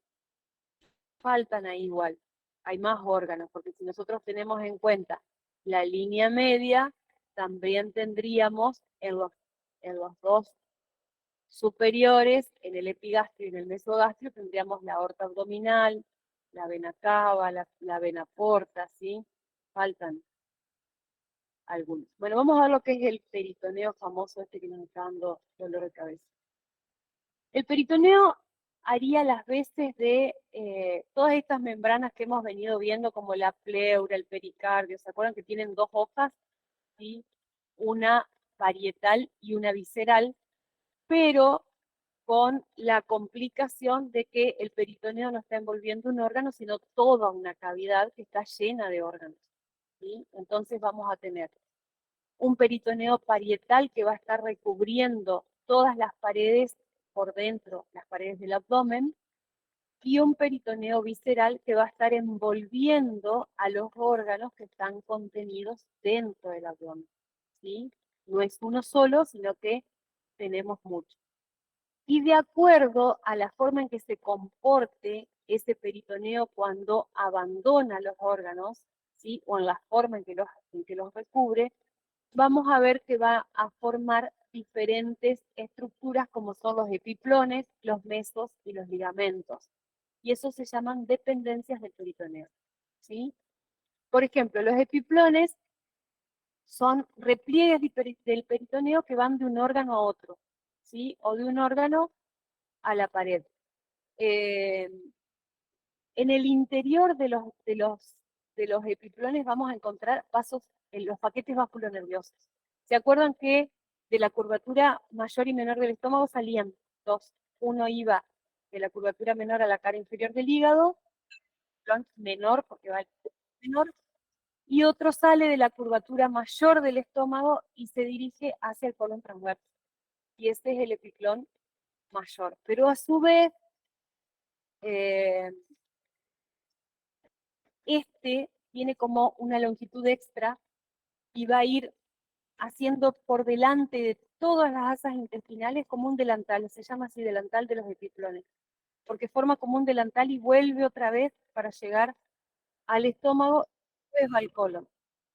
Faltan ahí igual, hay más órganos, porque si nosotros tenemos en cuenta la línea media, también tendríamos en los dos superiores, en el epigastrio y en el mesogastrio, tendríamos la aorta abdominal, la vena cava, la vena porta, ¿sí? Faltan algunos. Bueno, vamos a ver lo que es el peritoneo famoso este que nos está dando dolor de cabeza. El peritoneo haría las veces de todas estas membranas que hemos venido viendo, como la pleura, el pericardio. ¿Se acuerdan que tienen dos hojas? ¿Sí? Una parietal y una visceral, pero con la complicación de que el peritoneo no está envolviendo un órgano, sino toda una cavidad que está llena de órganos, ¿sí? Entonces vamos a tener un peritoneo parietal que va a estar recubriendo todas las paredes por dentro, las paredes del abdomen, y un peritoneo visceral que va a estar envolviendo a los órganos que están contenidos dentro del abdomen, ¿sí? No es uno solo, sino que tenemos muchos. Y de acuerdo a la forma en que se comporte ese peritoneo cuando abandona los órganos, ¿sí? O en la forma en que los recubre, vamos a ver que va a formar diferentes estructuras como son los epiplones, los mesos y los ligamentos. Y eso se llaman dependencias del peritoneo, ¿sí? Por ejemplo, los epiplones son repliegues del peritoneo que van de un órgano a otro, ¿sí? O de un órgano a la pared. En el interior de los epiplones vamos a encontrar vasos en los paquetes vasculonerviosos. ¿Se acuerdan que de la curvatura mayor y menor del estómago salían dos? Uno iba de la curvatura menor a la cara inferior del hígado, menor porque va al menor, y otro sale de la curvatura mayor del estómago y se dirige hacia el colon transverso. Y ese es el epiplón mayor. Pero a su vez, este tiene como una longitud extra y va a ir haciendo por delante de todas las asas intestinales como un delantal, se llama así delantal de los epiplones, porque forma como un delantal y vuelve otra vez para llegar al estómago y después va al colon,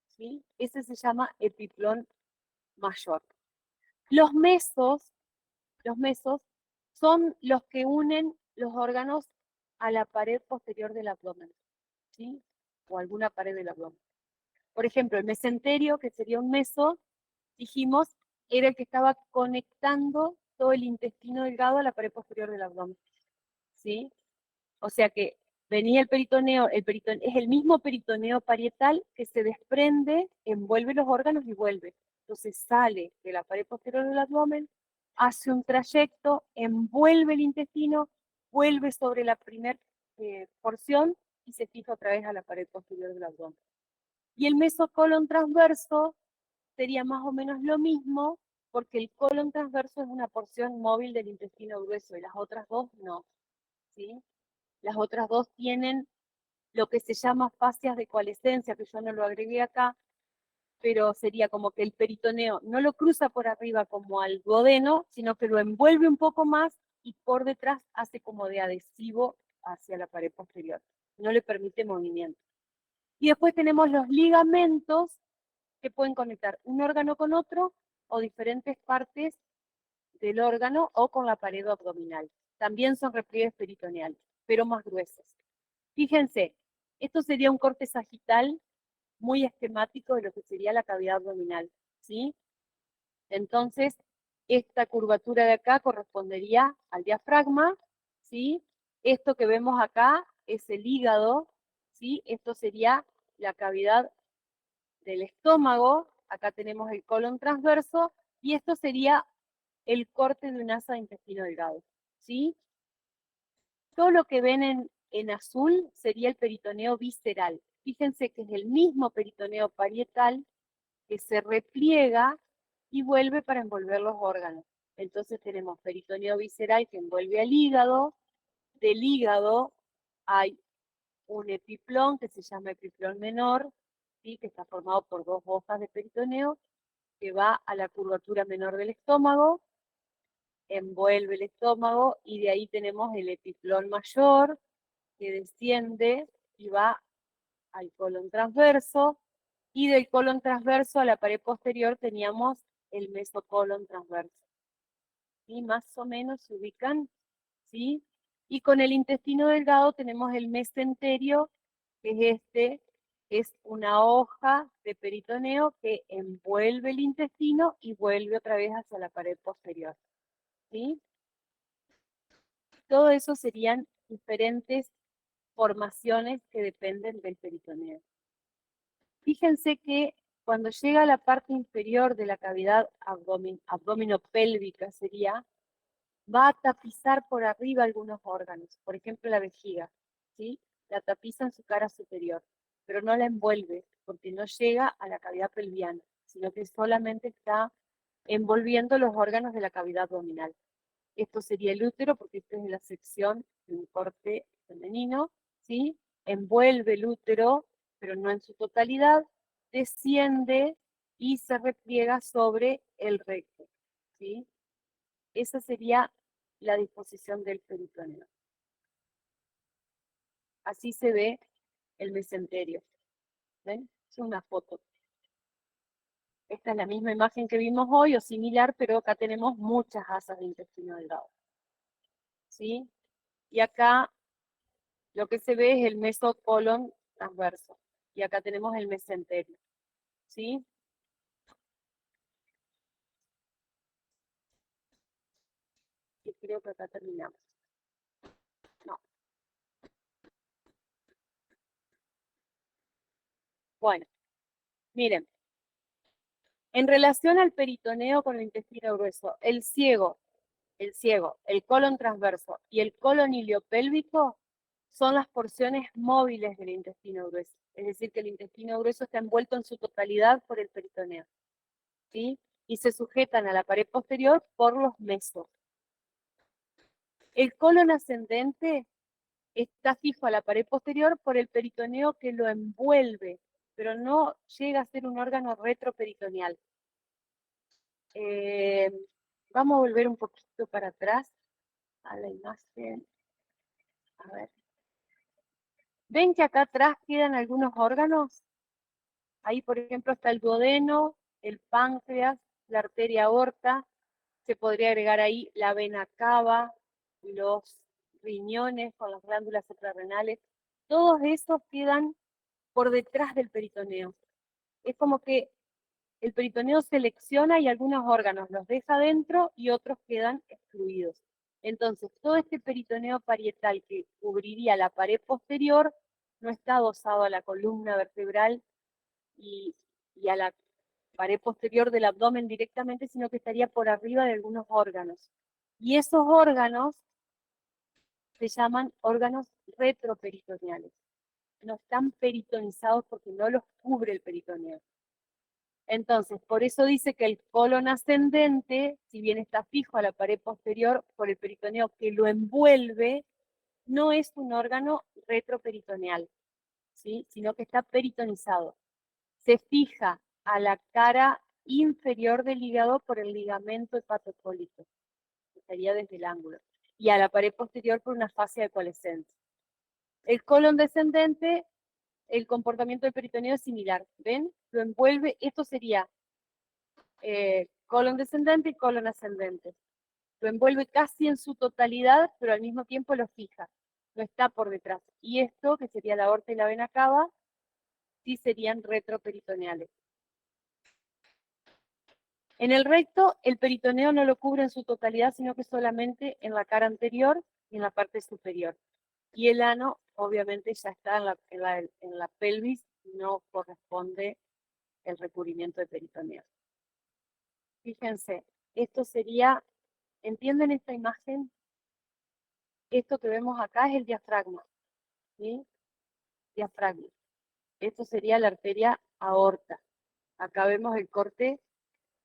¿sí? Ese se llama epiplón mayor. Los mesos son los que unen los órganos a la pared posterior del abdomen, ¿sí? O alguna pared del abdomen. Por ejemplo, el mesenterio, que sería un meso, dijimos, era el que estaba conectando todo el intestino delgado a la pared posterior del abdomen, ¿sí? O sea que venía el peritoneo, es el mismo peritoneo parietal que se desprende, envuelve los órganos y vuelve. Entonces sale de la pared posterior del abdomen, hace un trayecto, envuelve el intestino, vuelve sobre la primera porción y se fija otra vez a la pared posterior del abdomen. Y el mesocolon transverso sería más o menos lo mismo, porque el colon transverso es una porción móvil del intestino grueso y las otras dos no, ¿sí? Las otras dos tienen lo que se llama fascias de coalescencia, que yo no lo agregué acá, pero sería como que el peritoneo no lo cruza por arriba como al duodeno, sino que lo envuelve un poco más y por detrás hace como de adhesivo hacia la pared posterior. No le permite movimiento. Y después tenemos los ligamentos que pueden conectar un órgano con otro o diferentes partes del órgano o con la pared abdominal. También son repliegues peritoneales, pero más gruesos. Fíjense, esto sería un corte sagital muy esquemático de lo que sería la cavidad abdominal, ¿sí? Entonces, esta curvatura de acá correspondería al diafragma, ¿sí? Esto que vemos acá es el hígado, ¿sí? Esto sería la cavidad del estómago, acá tenemos el colon transverso, y esto sería el corte de un asa de intestino delgado, ¿sí? Todo lo que ven en azul sería el peritoneo visceral. Fíjense que es el mismo peritoneo parietal que se repliega y vuelve para envolver los órganos. Entonces tenemos peritoneo visceral que envuelve al hígado, del hígado hay un epiplón que se llama epiplón menor, ¿sí? Que está formado por dos hojas de peritoneo, que va a la curvatura menor del estómago, envuelve el estómago y de ahí tenemos el epiplón mayor que desciende y va al colon transverso, y del colon transverso a la pared posterior teníamos el mesocolon transverso. ¿Sí? Más o menos se ubican, ¿sí? Y con el intestino delgado tenemos el mesenterio, que es una hoja de peritoneo que envuelve el intestino y vuelve otra vez hacia la pared posterior, ¿sí? Todo eso serían diferentes formaciones que dependen del peritoneo. Fíjense que cuando llega a la parte inferior de la cavidad abdominopélvica sería, va a tapizar por arriba algunos órganos, por ejemplo la vejiga, ¿sí? La tapiza en su cara superior, pero no la envuelve porque no llega a la cavidad pelviana, sino que solamente está envolviendo los órganos de la cavidad abdominal. Esto sería el útero porque esta es la sección de un corte femenino, ¿sí? Envuelve el útero, pero no en su totalidad, desciende y se repliega sobre el recto, ¿sí? Esa sería la disposición del peritoneo. Así se ve el mesenterio. ¿Ven? Es una foto. Esta es la misma imagen que vimos hoy o similar, pero acá tenemos muchas asas de intestino delgado, ¿sí? Y acá lo que se ve es el mesocolon transverso. Y acá tenemos el mesenterio, ¿sí? Y creo que acá terminamos. No. Bueno, miren. En relación al peritoneo con el intestino grueso, el colon transverso y el colon iliopélvico son las porciones móviles del intestino grueso. Es decir, que el intestino grueso está envuelto en su totalidad por el peritoneo, ¿sí? Y se sujetan a la pared posterior por los mesos. El colon ascendente está fijo a la pared posterior por el peritoneo que lo envuelve, pero no llega a ser un órgano retroperitoneal. Vamos a volver un poquito para atrás a la imagen. A ver. ¿Ven que acá atrás quedan algunos órganos? Ahí, por ejemplo, está el duodeno, el páncreas, la arteria aorta. Se podría agregar ahí la vena cava, los riñones con las glándulas suprarrenales. Todos esos quedan por detrás del peritoneo. Es como que el peritoneo selecciona y algunos órganos los deja dentro y otros quedan excluidos. Entonces, todo este peritoneo parietal que cubriría la pared posterior no está adosado a la columna vertebral y, y a la pared posterior del abdomen directamente, sino que estaría por arriba de algunos órganos. Y esos órganos se llaman órganos retroperitoneales. No están peritonizados porque no los cubre el peritoneo. Entonces, por eso dice que el colon ascendente, si bien está fijo a la pared posterior por el peritoneo que lo envuelve, no es un órgano retroperitoneal, ¿sí? Sino que está peritonizado. Se fija a la cara inferior del hígado por el ligamento hepatocólico, que estaría desde el ángulo, y a la pared posterior por una fascia de coalescencia. El colon descendente, el comportamiento del peritoneo es similar, ¿ven? Lo envuelve, esto sería colon descendente y colon ascendente. Lo envuelve casi en su totalidad, pero al mismo tiempo lo fija, no está por detrás. Y esto, que sería la aorta y la vena cava, sí serían retroperitoneales. En el recto, el peritoneo no lo cubre en su totalidad, sino que solamente en la cara anterior y en la parte superior. Y el ano, obviamente, ya está en la pelvis, no corresponde el recubrimiento de peritoneo. Fíjense, esto sería, ¿entienden esta imagen? Esto que vemos acá es el diafragma, ¿sí? Diafragma. Esto sería la arteria aorta. Acá vemos el corte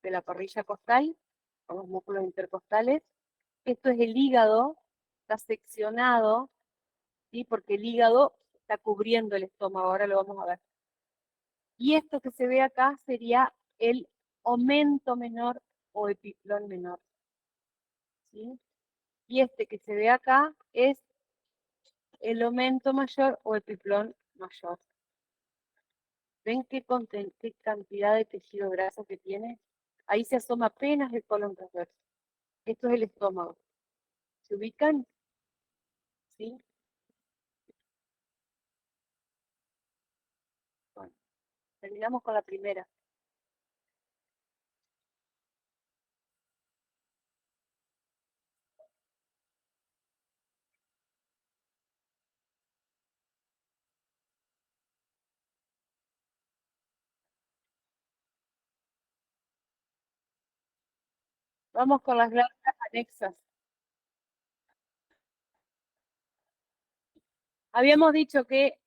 de la parrilla costal, con los músculos intercostales. Esto es el hígado, está seccionado, ¿sí? Porque el hígado está cubriendo el estómago, ahora lo vamos a ver. Y esto que se ve acá sería el aumento menor o epiplón menor, ¿sí? Y este que se ve acá es el aumento mayor o epiplón mayor. ¿Ven qué cantidad de tejido graso que tiene? Ahí se asoma apenas el colon transverso. Esto es el estómago. ¿Se ubican? ¿Sí? Bueno, terminamos con la primera. Vamos con las glándulas anexas. Habíamos dicho que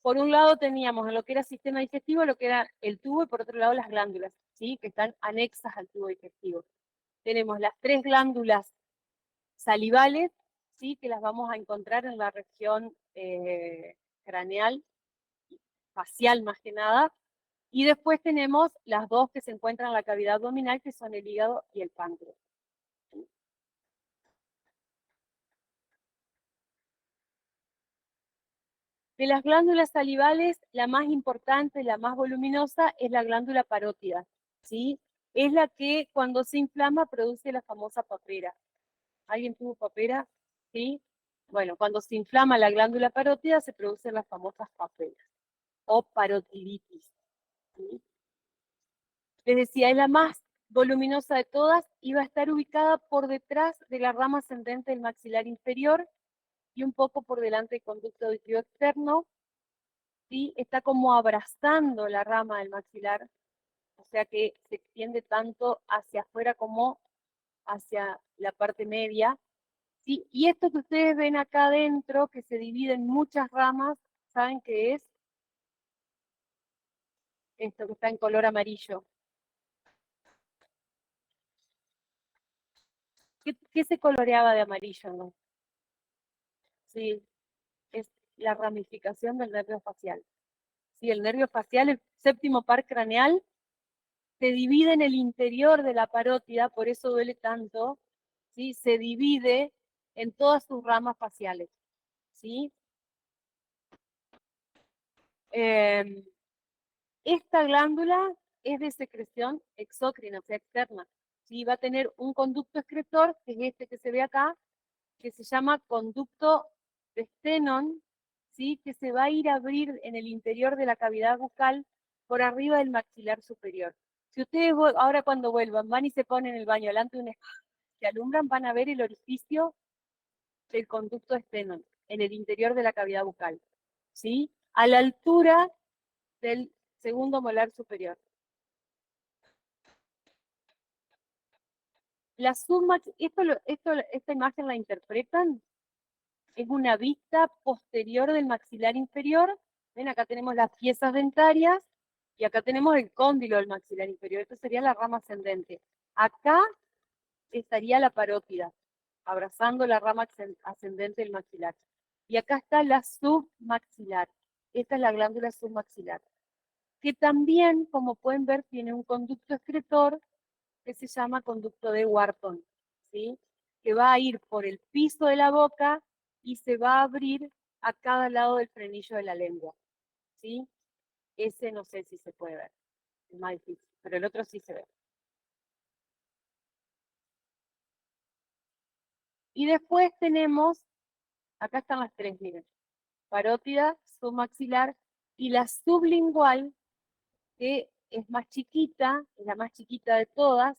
por un lado teníamos en lo que era sistema digestivo, lo que era el tubo, y por otro lado las glándulas, ¿sí? Que están anexas al tubo digestivo. Tenemos las tres glándulas salivales, ¿sí? Que las vamos a encontrar en la región craneal, facial más que nada. Y después tenemos las dos que se encuentran en la cavidad abdominal, que son el hígado y el páncreas. De las glándulas salivales, la más importante, la más voluminosa, es la glándula parótida, ¿sí? Es la que cuando se inflama produce la famosa papera. ¿Alguien tuvo papera? ¿Sí? Bueno, cuando se inflama la glándula parótida se producen las famosas paperas o parotiditis, ¿sí? Les decía, es la más voluminosa de todas y va a estar ubicada por detrás de la rama ascendente del maxilar inferior y un poco por delante del conducto auditivo externo. ¿Sí? Está como abrazando la rama del maxilar, o sea que se extiende tanto hacia afuera como hacia la parte media. ¿Sí? Y esto que ustedes ven acá adentro, que se divide en muchas ramas, ¿saben qué es? Esto que está en color amarillo. ¿Qué se coloreaba de amarillo, no? Sí, es la ramificación del nervio facial. Sí, el nervio facial, el séptimo par craneal, se divide en el interior de la parótida, por eso duele tanto, ¿sí? Se divide en todas sus ramas faciales, ¿sí? Esta glándula es de secreción exócrina, o sea, externa, ¿sí? Va a tener un conducto excretor, que es este que se ve acá, que se llama conducto de Stenón, ¿sí? Que se va a ir a abrir en el interior de la cavidad bucal por arriba del maxilar superior. Si ustedes ahora cuando vuelvan van y se ponen en el baño delante de un espejo, se alumbran, van a ver el orificio del conducto de Stenón en el interior de la cavidad bucal, ¿sí? A la altura del segundo molar superior. La esta imagen la interpretan, es una vista posterior del maxilar inferior. Ven, acá tenemos las piezas dentarias y acá tenemos el cóndilo del maxilar inferior. Esto sería la rama ascendente. Acá estaría la parótida, abrazando la rama ascendente del maxilar. Y acá está la submaxilar. Esta es la glándula submaxilar, que también, como pueden ver, tiene un conducto excretor que se llama conducto de Wharton, ¿sí? Que va a ir por el piso de la boca y se va a abrir a cada lado del frenillo de la lengua, ¿sí? Ese no sé si se puede ver, es más difícil, pero el otro sí se ve. Y después tenemos, acá están las tres, miren, parótida, submaxilar y la sublingual, que es más chiquita, es la más chiquita de todas,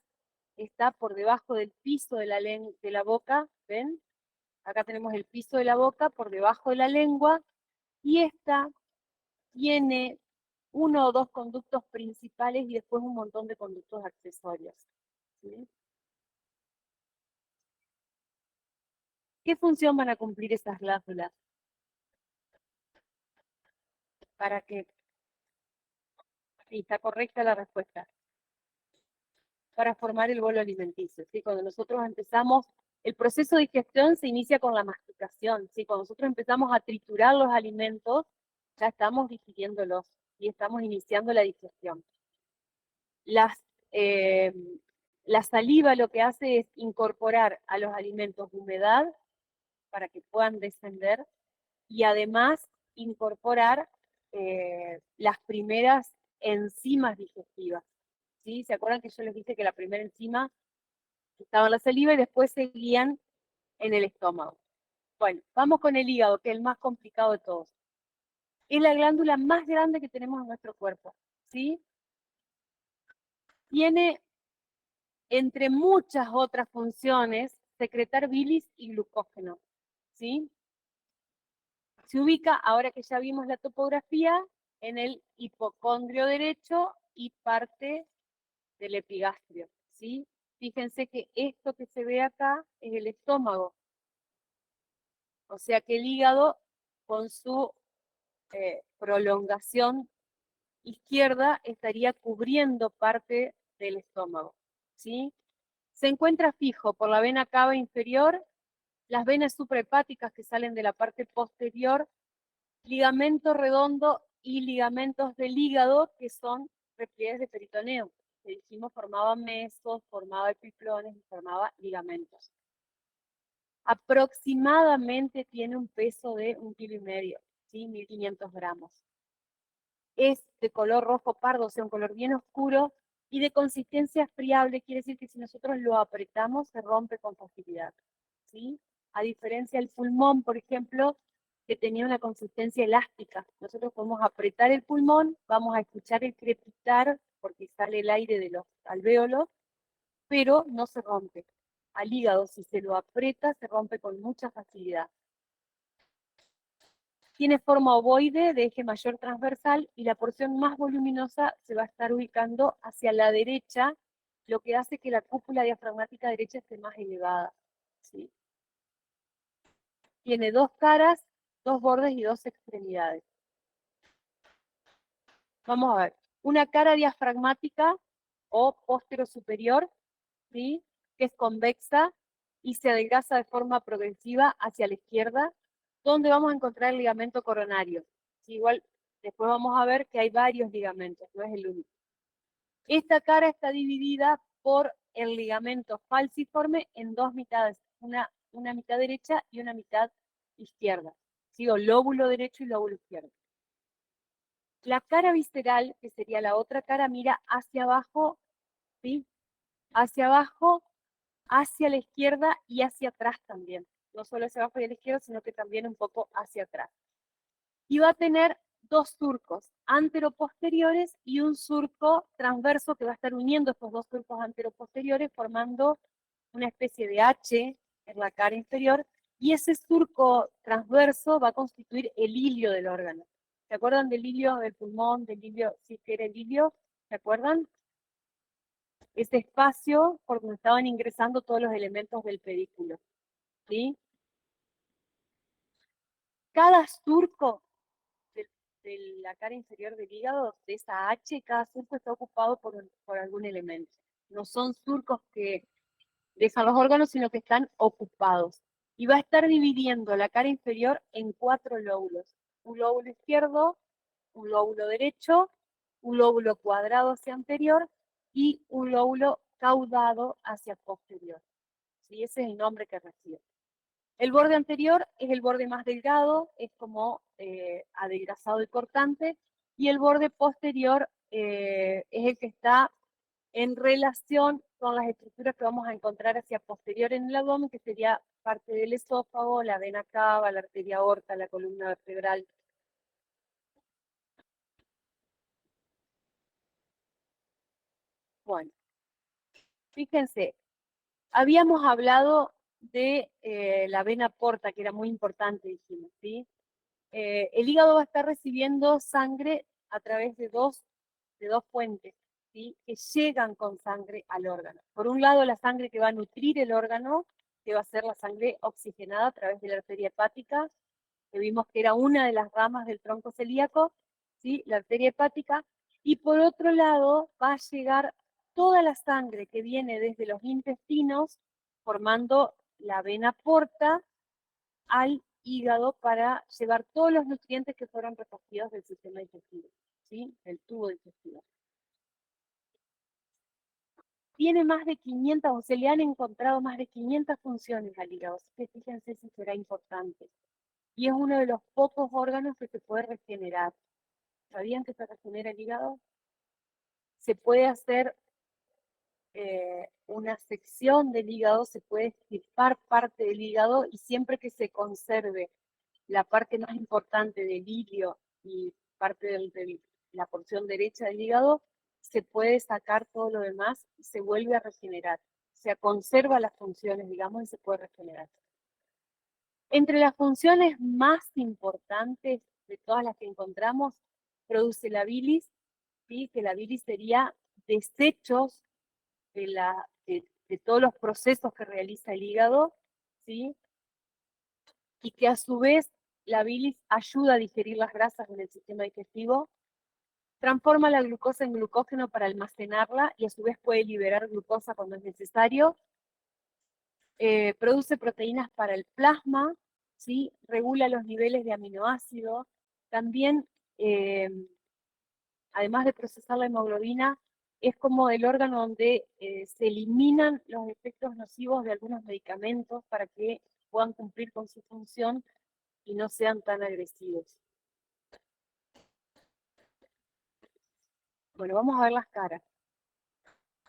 está por debajo del piso de la boca, ¿ven? Acá tenemos el piso de la boca por debajo de la lengua y esta tiene uno o dos conductos principales y después un montón de conductos accesorios. ¿Sí? ¿Qué función van a cumplir esas glándulas? ¿Para qué? Sí, está correcta la respuesta. Para formar el bolo alimenticio. ¿Sí? Cuando nosotros empezamos, el proceso de digestión se inicia con la masticación. ¿Sí? Cuando nosotros empezamos a triturar los alimentos, ya estamos digiriéndolos y estamos iniciando la digestión. Eh, la saliva lo que hace es incorporar a los alimentos humedad para que puedan descender y además incorporar las primeras enzimas digestivas. ¿Sí? ¿Se acuerdan que yo les dije que la primera enzima estaba en la saliva y después seguían en el estómago? Bueno, vamos con el hígado, que es el más complicado de todos. Es la glándula más grande que tenemos en nuestro cuerpo, ¿sí? Tiene, entre muchas otras funciones, secretar bilis y glucógeno, ¿sí? Se ubica, ahora que ya vimos la topografía, en el hipocondrio derecho y parte del epigastrio, ¿sí? Fíjense que esto que se ve acá es el estómago. O sea que el hígado, con su prolongación izquierda, estaría cubriendo parte del estómago, ¿sí? Se encuentra fijo por la vena cava inferior, las venas suprahepáticas que salen de la parte posterior, ligamento redondo y ligamentos del hígado, que son repliegues de peritoneo. Que dijimos formaba mesos, formaba epiplones y formaba ligamentos. Aproximadamente tiene un peso de 1,5 kilos, ¿sí? 1.500 gramos. Es de color rojo pardo, o sea, un color bien oscuro, y de consistencia friable, quiere decir que si nosotros lo apretamos se rompe con facilidad, ¿sí? A diferencia del pulmón, por ejemplo, que tenía una consistencia elástica. Nosotros podemos apretar el pulmón, vamos a escuchar el crepitar, porque sale el aire de los alvéolos, pero no se rompe. Al hígado, si se lo aprieta, se rompe con mucha facilidad. Tiene forma ovoide de eje mayor transversal y la porción más voluminosa se va a estar ubicando hacia la derecha, lo que hace que la cúpula diafragmática derecha esté más elevada, ¿sí? Tiene dos caras, dos bordes y dos extremidades. Vamos a ver, una cara diafragmática o póstero superior, ¿sí? Que es convexa y se adelgaza de forma progresiva hacia la izquierda, donde vamos a encontrar el ligamento coronario. ¿Sí? Igual después vamos a ver que hay varios ligamentos, no es el único. Esta cara está dividida por el ligamento falciforme en dos mitades, una mitad derecha y una mitad izquierda. ¿Sí? O lóbulo derecho y lóbulo izquierdo. La cara visceral, que sería la otra cara, mira hacia abajo, ¿sí? Hacia abajo, hacia la izquierda y hacia atrás también. No solo hacia abajo y a la izquierda, sino que también un poco hacia atrás. Y va a tener dos surcos anteroposteriores y un surco transverso que va a estar uniendo estos dos surcos anteroposteriores formando una especie de H en la cara inferior, y ese surco transverso va a constituir el hilio del órgano. ¿Se acuerdan del hilio del pulmón, del hilio, sí que era el hilio? ¿Se acuerdan? Ese espacio por donde estaban ingresando todos los elementos del pedículo, ¿sí? Cada surco de la cara inferior del hígado, de esa H, cada surco está ocupado por algún elemento. No son surcos que dejan los órganos, sino que están ocupados. Y va a estar dividiendo la cara inferior en 4 lóbulos. Un lóbulo izquierdo, un lóbulo derecho, un lóbulo cuadrado hacia anterior y un lóbulo caudado hacia posterior. ¿Sí? Ese es el nombre que recibe. El borde anterior es el borde más delgado, es como adelgazado y cortante, y el borde posterior es el que está en relación con las estructuras que vamos a encontrar hacia posterior en el abdomen, que sería parte del esófago, la vena cava, la arteria aorta, la columna vertebral. Bueno, fíjense, habíamos hablado de la vena porta, que era muy importante, dijimos, ¿sí? El hígado va a estar recibiendo sangre a través de dos fuentes, ¿sí? Que llegan con sangre al órgano. Por un lado, la sangre que va a nutrir el órgano, que va a ser la sangre oxigenada a través de la arteria hepática, que vimos que era una de las ramas del tronco celíaco, ¿sí? La arteria hepática. Y por otro lado, va a llegar toda la sangre que viene desde los intestinos, formando la vena porta, al hígado para llevar todos los nutrientes que fueron recogidos del sistema digestivo, ¿sí? Del tubo digestivo. Tiene más de 500, o se le han encontrado más de 500 funciones al hígado, así que fíjense si será importante. Y es uno de los pocos órganos que se puede regenerar. ¿Sabían que se regenera el hígado? Se puede hacer una sección del hígado, se puede extirpar parte del hígado y siempre que se conserve la parte más importante del ilio y parte de la porción derecha del hígado, se puede sacar todo lo demás y se vuelve a regenerar. Se conserva las funciones, digamos, y se puede regenerar. Entre las funciones más importantes de todas las que encontramos, produce la bilis, ¿sí? Que la bilis sería desechos de todos los procesos que realiza el hígado, ¿sí? Y que a su vez la bilis ayuda a digerir las grasas en el sistema digestivo, transforma la glucosa en glucógeno para almacenarla y a su vez puede liberar glucosa cuando es necesario, produce proteínas para el plasma, ¿sí? Regula los niveles de aminoácidos, también, además de procesar la hemoglobina, es como el órgano donde se eliminan los efectos nocivos de algunos medicamentos para que puedan cumplir con su función y no sean tan agresivos. Bueno, vamos a ver las caras.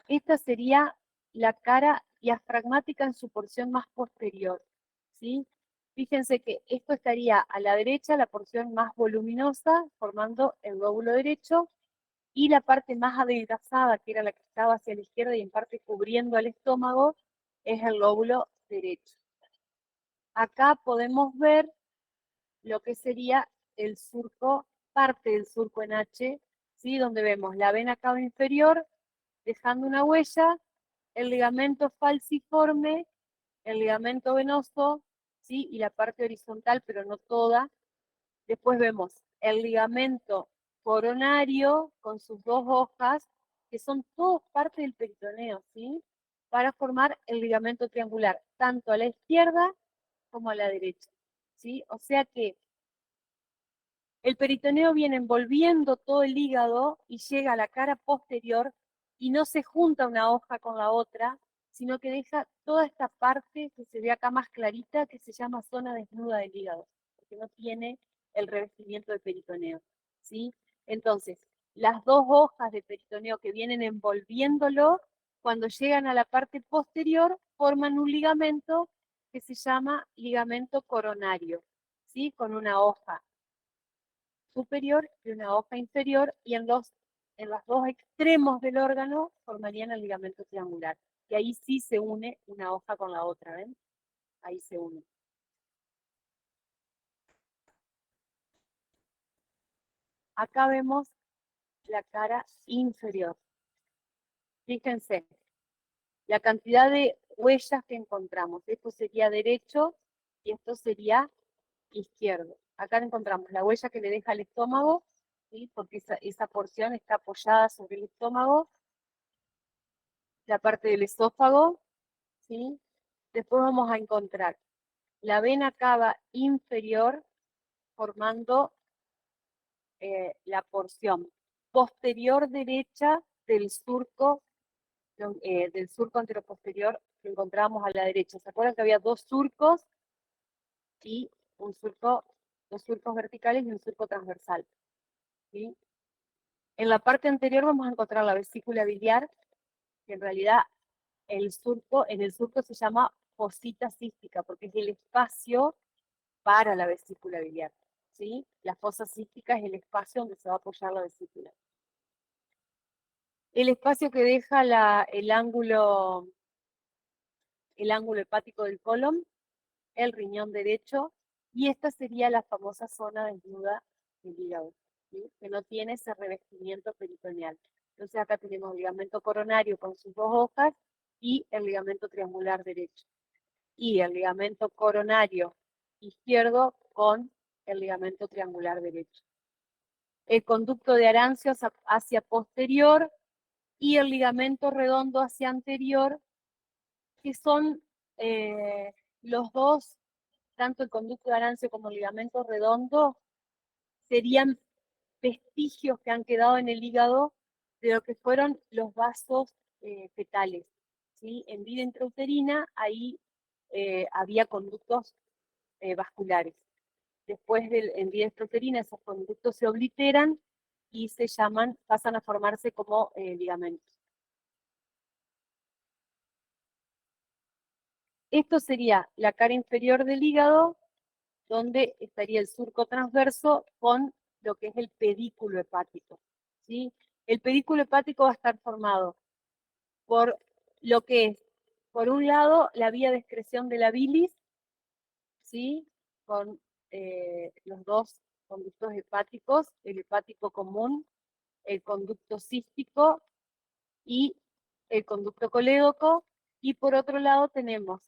Esta sería la cara diafragmática en su porción más posterior, ¿sí? Fíjense que esto estaría a la derecha, la porción más voluminosa, formando el lóbulo derecho, y la parte más adelgazada, que era la que estaba hacia la izquierda y en parte cubriendo al estómago, es el lóbulo derecho. Acá podemos ver lo que sería el surco, parte del surco en H, ¿sí? Donde vemos la vena cava inferior, dejando una huella, el ligamento falciforme, el ligamento venoso, ¿sí? Y la parte horizontal, pero no toda. Después vemos el ligamento coronario con sus dos hojas, que son todos parte del peritoneo, ¿sí? Para formar el ligamento triangular, tanto a la izquierda como a la derecha, ¿sí? O sea que el peritoneo viene envolviendo todo el hígado y llega a la cara posterior y no se junta una hoja con la otra, sino que deja toda esta parte que se ve acá más clarita, que se llama zona desnuda del hígado, porque no tiene el revestimiento de peritoneo, ¿sí? Entonces, las dos hojas de peritoneo que vienen envolviéndolo, cuando llegan a la parte posterior, forman un ligamento que se llama ligamento coronario, ¿sí? Con una hoja superior y una hoja inferior, y en los dos extremos del órgano formarían el ligamento triangular. Y ahí sí se une una hoja con la otra, ¿ven? Ahí se une. Acá vemos la cara inferior. Fíjense, la cantidad de huellas que encontramos. Esto sería derecho y esto sería izquierdo. Acá encontramos la huella que le deja el estómago, ¿sí? Porque esa porción está apoyada sobre el estómago, la parte del esófago, ¿sí? Después vamos a encontrar la vena cava inferior formando la porción posterior derecha del surco anteroposterior que encontramos a la derecha. ¿Se acuerdan que había dos surcos y dos surcos verticales y un surco transversal? ¿Sí? En la parte anterior vamos a encontrar la vesícula biliar, que en realidad en el surco se llama fosita cística, porque es el espacio para la vesícula biliar, ¿sí? La fosa cística es el espacio donde se va a apoyar la vesícula. El espacio que deja el ángulo el ángulo hepático del colon, el riñón derecho, y esta sería la famosa zona desnuda del hígado, ¿sí? Que no tiene ese revestimiento peritoneal. Entonces acá tenemos el ligamento coronario con sus dos hojas y el ligamento triangular derecho. Y el ligamento coronario izquierdo con el ligamento triangular derecho. El conducto de Arancio hacia posterior y el ligamento redondo hacia anterior, que son los dos, tanto el conducto de Arancio como el ligamento redondo, serían vestigios que han quedado en el hígado de lo que fueron los vasos fetales, ¿sí? En vida intrauterina ahí había conductos vasculares. Después en vida extrauterina esos conductos se obliteran y se llaman, pasan a formarse como ligamentos. Esto sería la cara inferior del hígado, donde estaría el surco transverso con lo que es el pedículo hepático, ¿sí? El pedículo hepático va a estar formado por lo que es, por un lado, la vía de excreción de la bilis, ¿sí? Con los dos conductos hepáticos, el hepático común, el conducto cístico y el conducto colédoco, y por otro lado tenemos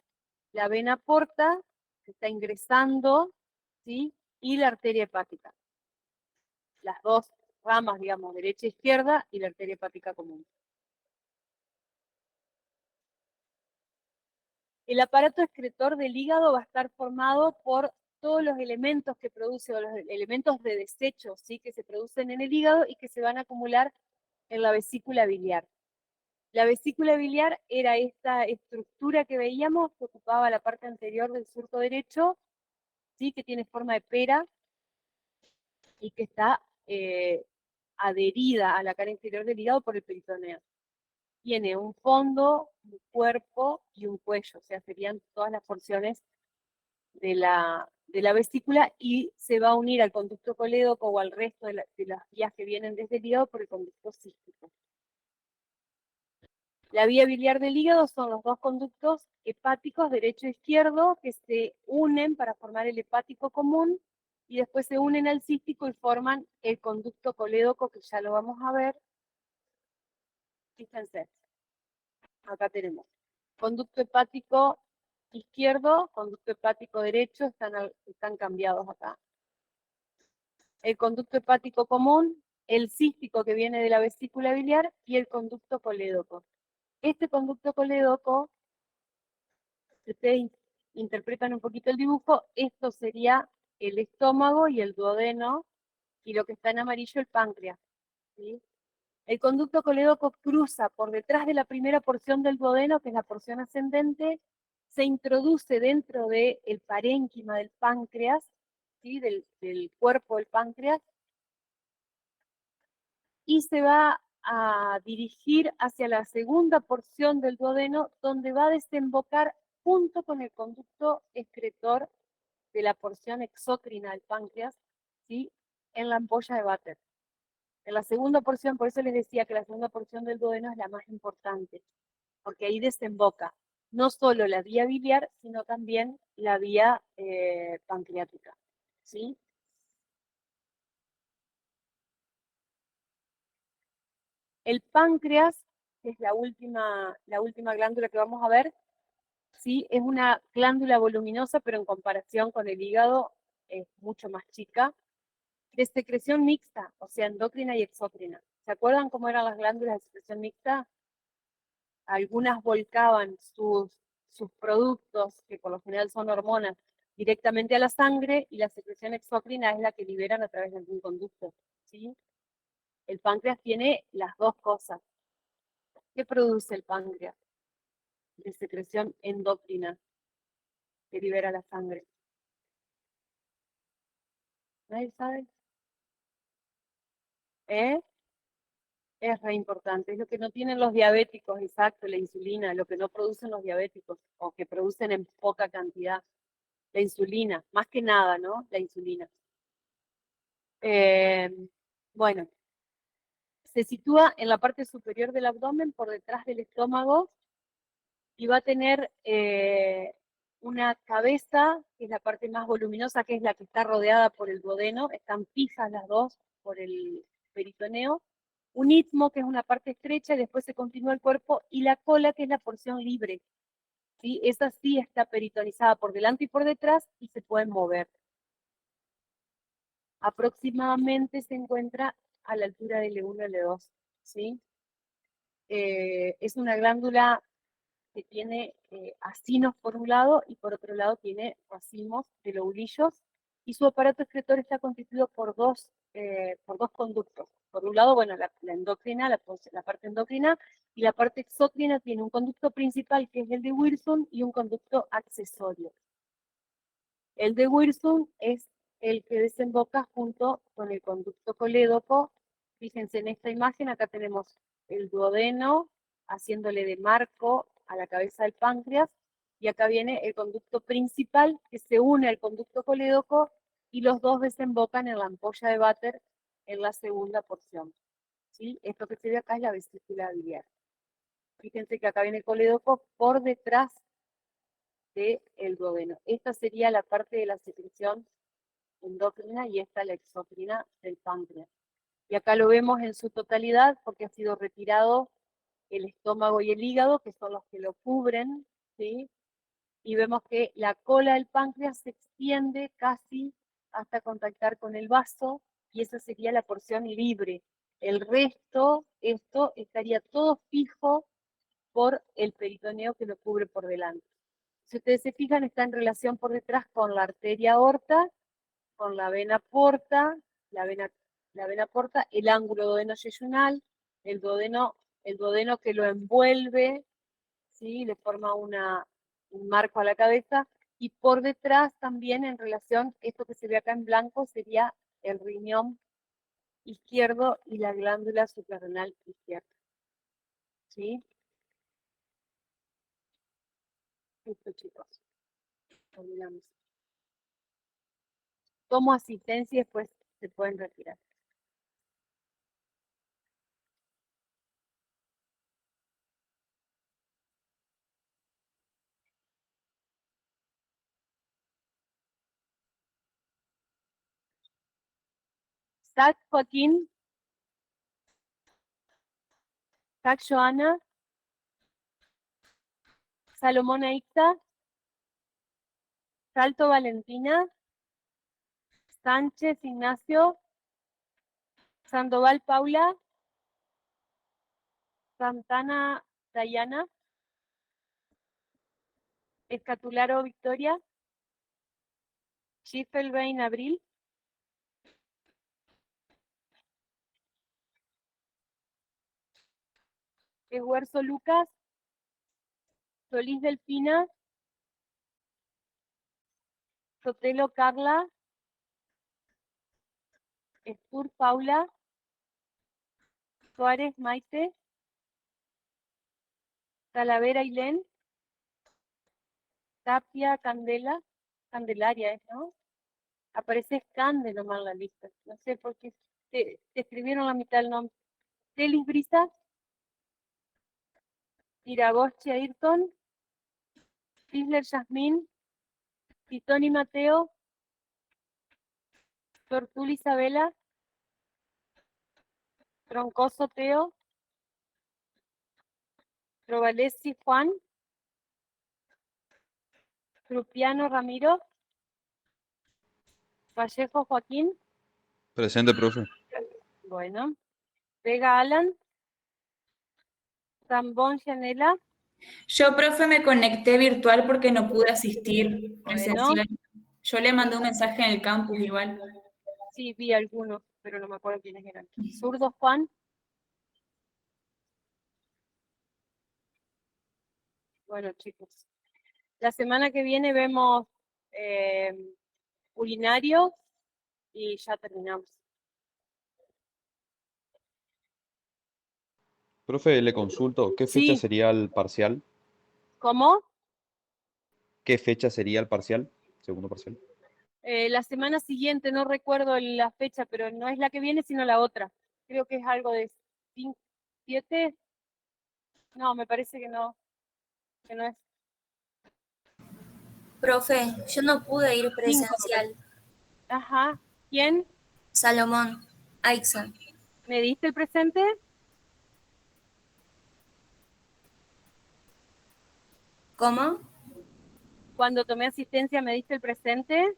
la vena porta, que está ingresando, ¿sí? Y la arteria hepática. Las dos ramas, digamos, derecha e izquierda, y la arteria hepática común. El aparato excretor del hígado va a estar formado por todos los elementos que produce, o los elementos de desecho, ¿sí? Que se producen en el hígado y que se van a acumular en la vesícula biliar. La vesícula biliar era esta estructura que veíamos que ocupaba la parte anterior del surco derecho, ¿sí? Que tiene forma de pera y que está adherida a la cara inferior del hígado por el peritoneo. Tiene un fondo, un cuerpo y un cuello, o sea, serían todas las porciones de la vesícula, y se va a unir al conducto colédoco o al resto de las vías que vienen desde el hígado por el conducto cístico. La vía biliar del hígado son los dos conductos hepáticos, derecho e izquierdo, que se unen para formar el hepático común, y después se unen al cístico y forman el conducto colédoco, que ya lo vamos a ver. Fíjense, acá tenemos conducto hepático izquierdo, conducto hepático derecho, están cambiados acá. El conducto hepático común, el cístico que viene de la vesícula biliar y el conducto colédoco. Este conducto colédoco, si ustedes interpretan un poquito el dibujo, esto sería el estómago y el duodeno, y lo que está en amarillo el páncreas, ¿sí? El conducto colédoco cruza por detrás de la primera porción del duodeno, que es la porción ascendente, se introduce dentro del parénquima del páncreas, ¿sí? del cuerpo del páncreas, y se va a dirigir hacia la segunda porción del duodeno, donde va a desembocar junto con el conducto excretor de la porción exócrina del páncreas, ¿sí? En la ampolla de Vater. En la segunda porción, por eso les decía que la segunda porción del duodeno es la más importante, porque ahí desemboca no solo la vía biliar, sino también la vía pancreática, ¿sí? El páncreas, que es la última glándula que vamos a ver, ¿sí? Es una glándula voluminosa, pero en comparación con el hígado es mucho más chica, de secreción mixta, o sea, endocrina y exócrina. ¿Se acuerdan cómo eran las glándulas de secreción mixta? Algunas volcaban sus productos, que por lo general son hormonas, directamente a la sangre, y la secreción exócrina es la que liberan a través de algún conducto, ¿sí? El páncreas tiene las dos cosas. ¿Qué produce el páncreas? De secreción endocrina, que libera la sangre. ¿Nadie sabe? ¿Eh? Es re importante, es lo que no tienen los diabéticos, exacto, la insulina, lo que no producen los diabéticos, o que producen en poca cantidad. La insulina, más que nada, ¿no? La insulina. Eh, bueno, se sitúa en la parte superior del abdomen, por detrás del estómago, y va a tener una cabeza, que es la parte más voluminosa, que es la que está rodeada por el duodeno, están fijas las dos por el peritoneo, un istmo, que es una parte estrecha, y después se continúa el cuerpo, y la cola, que es la porción libre, ¿sí? Esa sí está peritonizada por delante y por detrás, y se pueden mover. Aproximadamente se encuentra a la altura del L1 y L2, ¿sí? Es una glándula que tiene acinos por un lado y por otro lado tiene racimos de lobulillos, y su aparato excretor está constituido por dos conductos. Por un lado, bueno, la endocrina, la parte endocrina, y la parte exócrina tiene un conducto principal, que es el de Wilson, y un conducto accesorio. El de Wilson es el que desemboca junto con el conducto colédoco. Fíjense en esta imagen, acá tenemos el duodeno haciéndole de marco a la cabeza del páncreas, y acá viene el conducto principal que se une al conducto colédoco, y los dos desembocan en la ampolla de váter en la segunda porción, ¿sí? Esto que se ve acá es la vesícula biliar. Fíjense que acá viene el colédoco por detrás del duodeno. Esta sería la parte de la secreción endocrina, y esta la exocrina del páncreas. Y acá lo vemos en su totalidad porque ha sido retirado el estómago y el hígado, que son los que lo cubren, ¿sí? Y vemos que la cola del páncreas se extiende casi hasta contactar con el vaso, y esa sería la porción libre. El resto, esto estaría todo fijo por el peritoneo que lo cubre por delante. Si ustedes se fijan, está en relación por detrás con la arteria aorta, con la vena porta, la vena porta, el ángulo duodeno-yeyunal, el duodeno que lo envuelve, ¿sí? Le forma un marco a la cabeza, y por detrás también en relación, esto que se ve acá en blanco sería el riñón izquierdo y la glándula suprarrenal izquierda, ¿sí? Listo, chicos. Terminamos. Tomo asistencia y después se pueden retirar. Zach Joaquín, Zach Joana, Salomón Aixa, Salto Valentina, Sánchez Ignacio, Sandoval Paula, Santana Dayana, Escatularo Victoria, Schiffelbein Abril, Esguerzo Lucas, Solís Delfina, Sotelo Carla, Estur Paula, Suárez Maite, Talavera Ailén, Tapia Candelaria, ¿no? Aparece Scande nomás en la lista. No sé por qué te escribieron la mitad del nombre. Telis Brisa, Iragoche Ayrton, Tisler Yasmín, Titoni Mateo, Tortul Isabela, Troncoso Teo, Trovalesi Juan, Trupiano Ramiro, Vallejo Joaquín, Presente, profe. bueno, Vega Alan, Zambón Yanela, Yo, profe, me conecté virtual porque no pude asistir bueno, presencial. Yo le mandé un mensaje en el campus igual. sí, vi algunos, pero no me acuerdo quiénes eran. Zurdo Juan, bueno, chicos. La semana que viene vemos urinario y ya terminamos. Profe, le consulto, ¿qué fecha Sí, sería el parcial? ¿cómo? ¿Qué fecha sería el parcial? Segundo parcial. La semana siguiente, no recuerdo la fecha, pero no es la que viene, sino la otra. Creo que es algo de 7. No, me parece que no. que no es Profe, yo no pude ir 5. presencial. Ajá. ¿Quién? Salomón, Aixa. ¿Me diste el presente? ¿Cómo? Cuando tomé asistencia, ¿me diste el presente?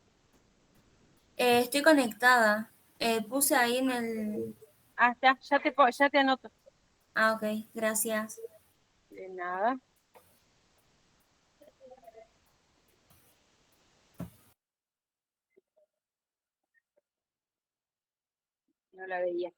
Estoy conectada. Puse ahí en el... Ah, está, ya te anoto. Ah, ok, gracias. De nada. No la veía.